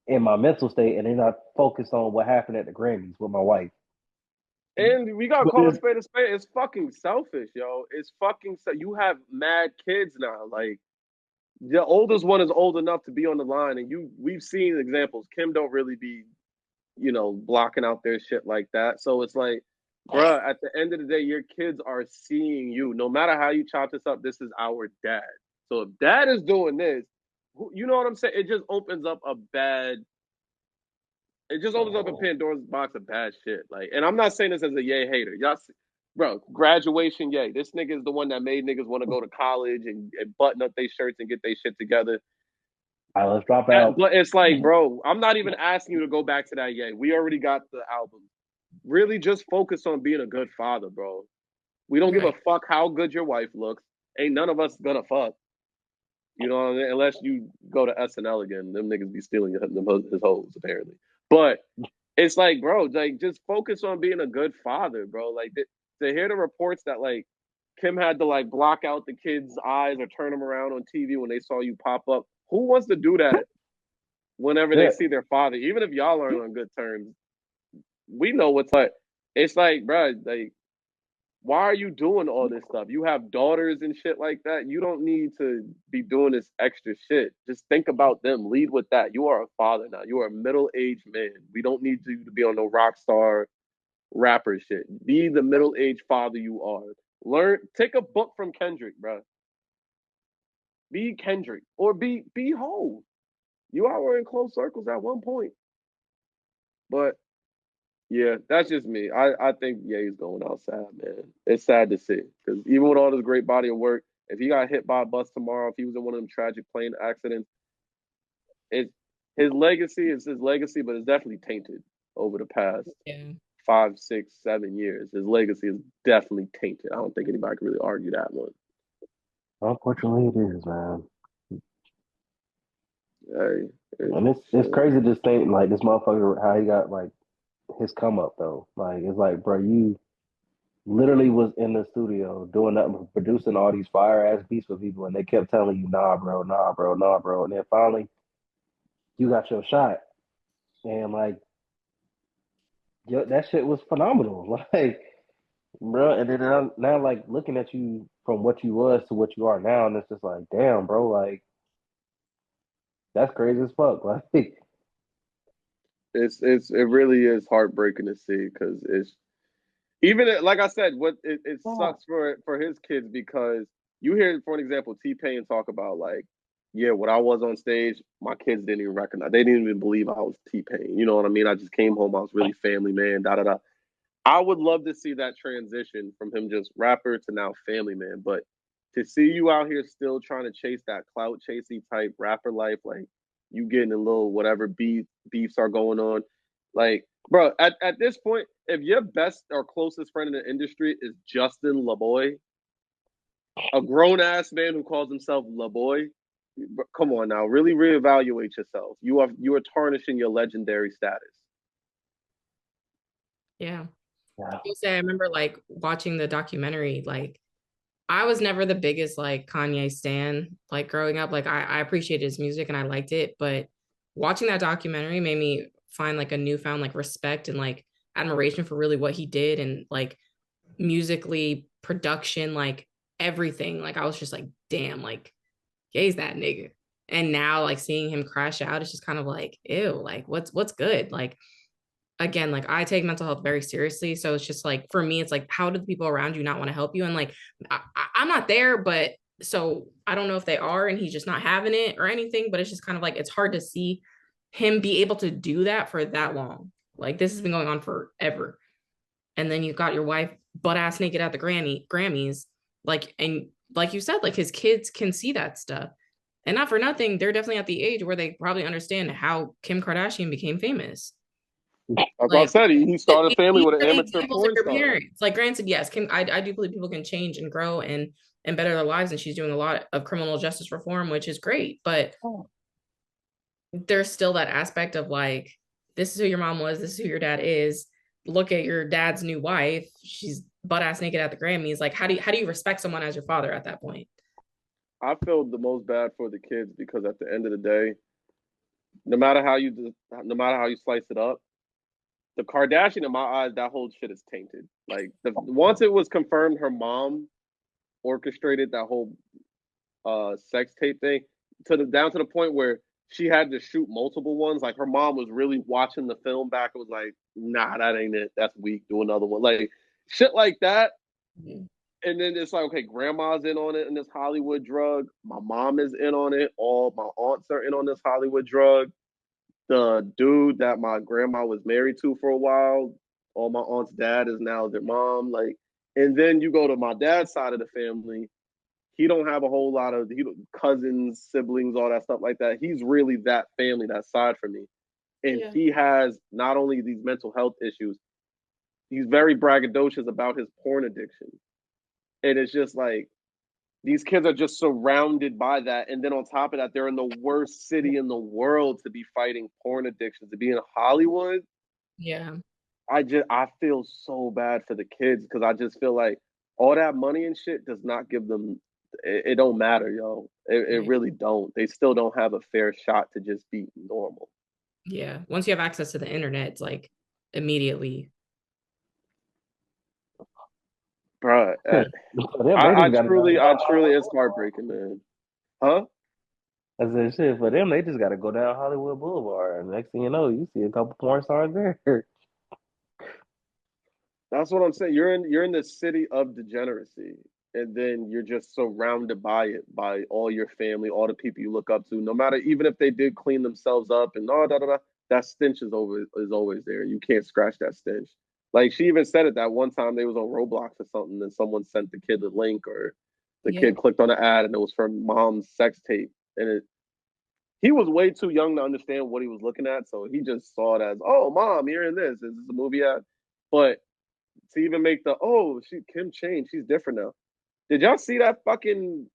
in my mental state, and then I focus on what happened at the Grammys with my wife. And we gotta call a spade a spade. It's fucking selfish, yo. It's fucking you have mad kids now. Like the oldest one is old enough to be on the line, and we've seen examples. Kim don't really be, blocking out their shit like that. So it's like, bruh, at the end of the day, your kids are seeing you. No matter how you chop this up, this is our dad. So if dad is doing this, you know what I'm saying? It just opens up a Pandora's box of bad shit. Like, and I'm not saying this as a Ye hater. Y'all see, bro, graduation, Ye. This nigga is the one that made niggas want to go to college and button up their shirts and get their shit together. All right, let's drop out. But it's like, bro, I'm not even asking you to go back to that Ye. We already got the album. Really just focus on being a good father, bro. We don't give a fuck how good your wife looks. Ain't none of us gonna fuck. You know what I mean? Unless you go to SNL again. Them niggas be stealing his hoes, apparently. But it's like, bro, like just focus on being a good father, bro. Like to hear the reports that like Kim had to like block out the kids' eyes or turn them around on TV when they saw you pop up. Who wants to do that whenever they see their father? Even if y'all aren't on good terms, we know what's like. It's like, bro, like, why are you doing all this stuff? You have daughters and shit like that. You don't need to be doing this extra shit. Just think about them. Lead with that. You are a father now. You are a middle-aged man. We don't need you to be on no rock star rapper shit. Be the middle-aged father you are. Take a book from Kendrick, bro. Be Kendrick or be Hov. You all were in close circles at one point. But yeah, that's just me. I think Ye's going out sad, man. It's sad to see because even with all this great body of work, if he got hit by a bus tomorrow, if he was in one of them tragic plane accidents, his legacy is his legacy, but it's definitely tainted over the past 5, 6, 7 years. His legacy is definitely tainted. I don't think anybody can really argue that one. Unfortunately, it is, man. Hey, and it's crazy to think like this motherfucker how he got like his come up though. Like it's like, bro, you literally was in the studio doing nothing but producing all these fire ass beats for people, and they kept telling you, nah, bro, nah, bro, nah, bro, and then finally you got your shot, and like, that shit was phenomenal, like, bro. And then now like looking at you from what you was to what you are now, and it's just like, damn, bro, like that's crazy as fuck, like. It really is heartbreaking to see because it's even like I said, it sucks for his kids because you hear, for an example, T-Pain talk about like, yeah, when I was on stage, my kids didn't even recognize, they didn't even believe I was T-Pain. You know what I mean? I just came home, I was really family man, da da da. I would love to see that transition from him just rapper to now family man, but to see you out here still trying to chase that clout chasing type rapper life, like you getting a little whatever beefs are going on, like, bro, at this point, if your best or closest friend in the industry is Justin LaBoy, a grown ass man who calls himself LaBoy, come on now, really reevaluate yourself. You are tarnishing your legendary status. Yeah. I remember like watching the documentary, like I was never the biggest like Kanye stan like growing up. Like I appreciated his music and I liked it, but watching that documentary made me find like a newfound like respect and like admiration for really what he did and like musically, production, like everything. Like I was just like, damn, like Ye's that nigga. And now like seeing him crash out, it's just kind of like, ew, like what's good? Like again, like I take mental health very seriously. So it's just like, for me, it's like, how do the people around you not want to help you? And like, I'm not there, but so I don't know if they are and he's just not having it or anything, but it's just kind of like, it's hard to see him be able to do that for that long. Like this has been going on forever. And then you've got your wife butt ass naked at the Grammys. Like, and like you said, like his kids can see that stuff. And not for nothing, they're definitely at the age where they probably understand how Kim Kardashian became famous. Like I said, he started a family with an amateur porn star. Parents. Like granted, yes, Kim, I do believe people can change and grow and better their lives, and she's doing a lot of criminal justice reform, which is great. But there's still that aspect of like, this is who your mom was, this is who your dad is. Look at your dad's new wife. She's butt ass naked at the Grammys. Like, how do you respect someone as your father at that point? I feel the most bad for the kids because at the end of the day, no matter how you slice it up, the Kardashian in my eyes, that whole shit is tainted. Like once it was confirmed her mom orchestrated that whole sex tape thing down to the point where she had to shoot multiple ones. Like her mom was really watching the film back and was like, nah, that ain't it. That's weak. Do another one. Like shit like that. Mm-hmm. And then it's like, okay, grandma's in on it in this Hollywood drug. My mom is in on it. All my aunts are in on this Hollywood drug. The dude that my grandma was married to for a while, all my aunt's dad is now their mom. Like, and then you go to my dad's side of the family. He don't have a whole lot of cousins, siblings, all that stuff like that. He's really that family, that side for me. And he has not only these mental health issues, he's very braggadocious about his porn addiction. And it's just like, these kids are just surrounded by that. And then on top of that, they're in the worst city in the world to be fighting porn addictions, to be in Hollywood. Yeah. I feel so bad for the kids because I just feel like all that money and shit does not give them, it don't matter, yo. It really don't. They still don't have a fair shot to just be normal. Yeah. Once you have access to the internet, it's like immediately. Bruh, I truly, it's heartbreaking, man. Huh? I said, shit, for them, they just got to go down Hollywood Boulevard. And next thing you know, you see a couple porn stars there. That's what I'm saying. You're in the city of degeneracy. And then you're just surrounded by it, by all your family, all the people you look up to. No matter, even if they did clean themselves up and that stench is always there. You can't scratch that stench. Like she even said it that one time they was on Roblox or something, and someone sent the kid the link, or the kid clicked on the ad, and it was from mom's sex tape. And he was way too young to understand what he was looking at, so he just saw it as, "Oh, mom, you're in this. Is this a movie ad?" But to even make Kim changed. She's different now. Did y'all see that fucking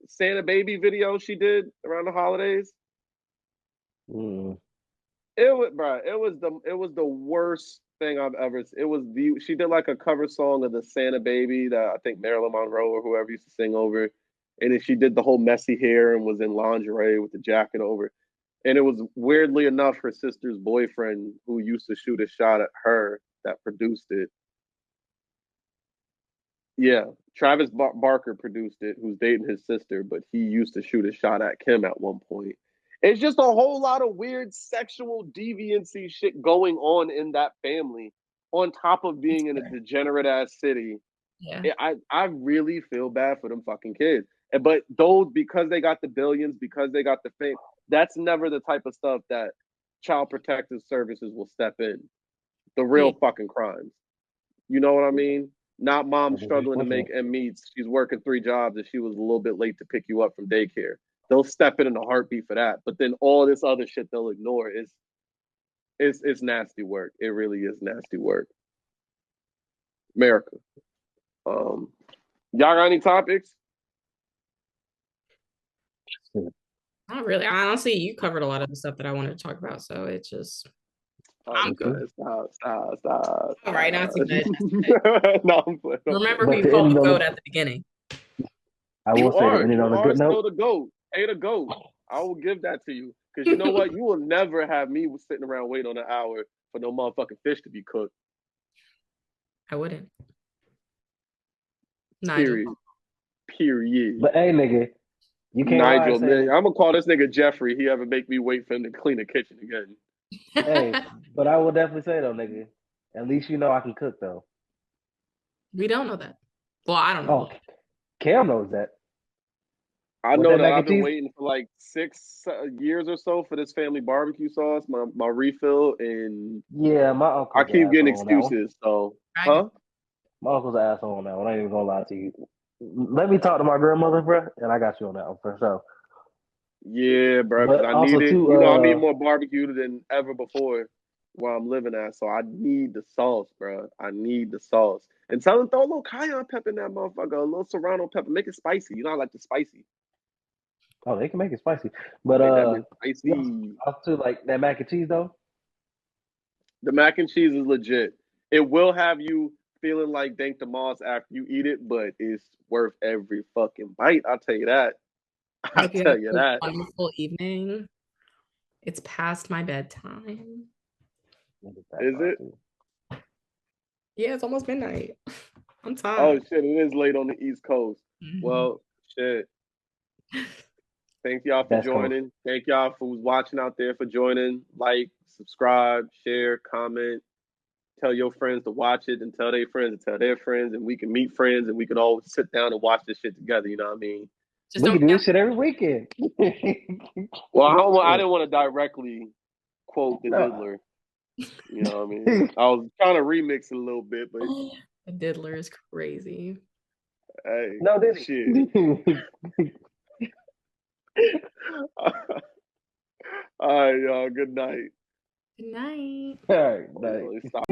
Santa baby video she did around the holidays? It was the worst thing I've ever. She did like a cover song of the Santa baby that I think Marilyn Monroe or whoever used to sing over, and then she did the whole messy hair and was in lingerie with the jacket over, and it was weirdly enough her sister's boyfriend who used to shoot a shot at her that produced it. Yeah, Travis Barker produced it, who's dating his sister, but he used to shoot a shot at Kim at one point. It's just a whole lot of weird sexual deviancy shit going on in that family, on top of being in a degenerate ass city. Yeah, I really feel bad for them fucking kids. But those, because they got the billions, because they got the fame, that's never the type of stuff that Child Protective Services will step in. The real fucking crimes. You know what I mean? Not mom struggling to make ends meet. She's working 3 jobs and she was a little bit late to pick you up from daycare. They'll step in a heartbeat for that. But then all this other shit they'll ignore. It's nasty work. It really is nasty work. America. Y'all got any topics? Not really. Honestly, you covered a lot of the stuff that I wanted to talk about. So it's just I'm good. Stop. All right, not too much. No, I'm playing. Remember who you called the GOAT at the beginning. I will say that ending on a good note. Still the GOAT. Hey, the GOAT. I will give that to you. Because you know what? You will never have me sitting around waiting on an hour for no motherfucking fish to be cooked. I wouldn't. Nigel. Period. But hey, nigga, you can't Nigel, man, I'm gonna call this nigga Jeffrey. He ever make me wait for him to clean the kitchen again. Hey, but I will definitely say though, nigga, at least you know I can cook though. We don't know that. Well, I don't know. Oh, Cam knows that. I know that I've been waiting for like 6 years or so for this family barbecue sauce, my refill, and yeah, my uncle. I keep getting excuses. So, huh? My uncle's an asshole on that one. I ain't even gonna lie to you. Let me talk to my grandmother, bro, and I got you on that one for sure. Yeah, bro. Because I need it. You know, I need more barbecue than ever before where I'm living at. So I need the sauce, bro. I need the sauce. And tell them throw a little cayenne pepper in that motherfucker, a little serrano pepper. Make it spicy. You know, I like the spicy. Oh, they can make it spicy. But spicy. Also, like that mac and cheese though. The mac and cheese is legit. It will have you feeling like Dank Demoss after you eat it, but it's worth every fucking bite. I'll tell you that. I'll tell you that. Wonderful evening. It's past my bedtime. Is it? Yeah, it's almost midnight. I'm Oh tired. shit, it is late on the East Coast. Well, shit. Thank y'all for joining. Thank y'all for who's watching out there for joining. Like, subscribe, share, comment. Tell your friends to watch it and tell their friends and tell their friends, and we can meet friends and we can all sit down and watch this shit together. You know what I mean? We can do this shit every weekend. Well, I didn't want to directly quote the Diddler. You know what I mean? I was trying to remix it a little bit, but the Diddler is crazy. Hey, no, this shit. All right, y'all. Good night. Good night. All right, night. Stop.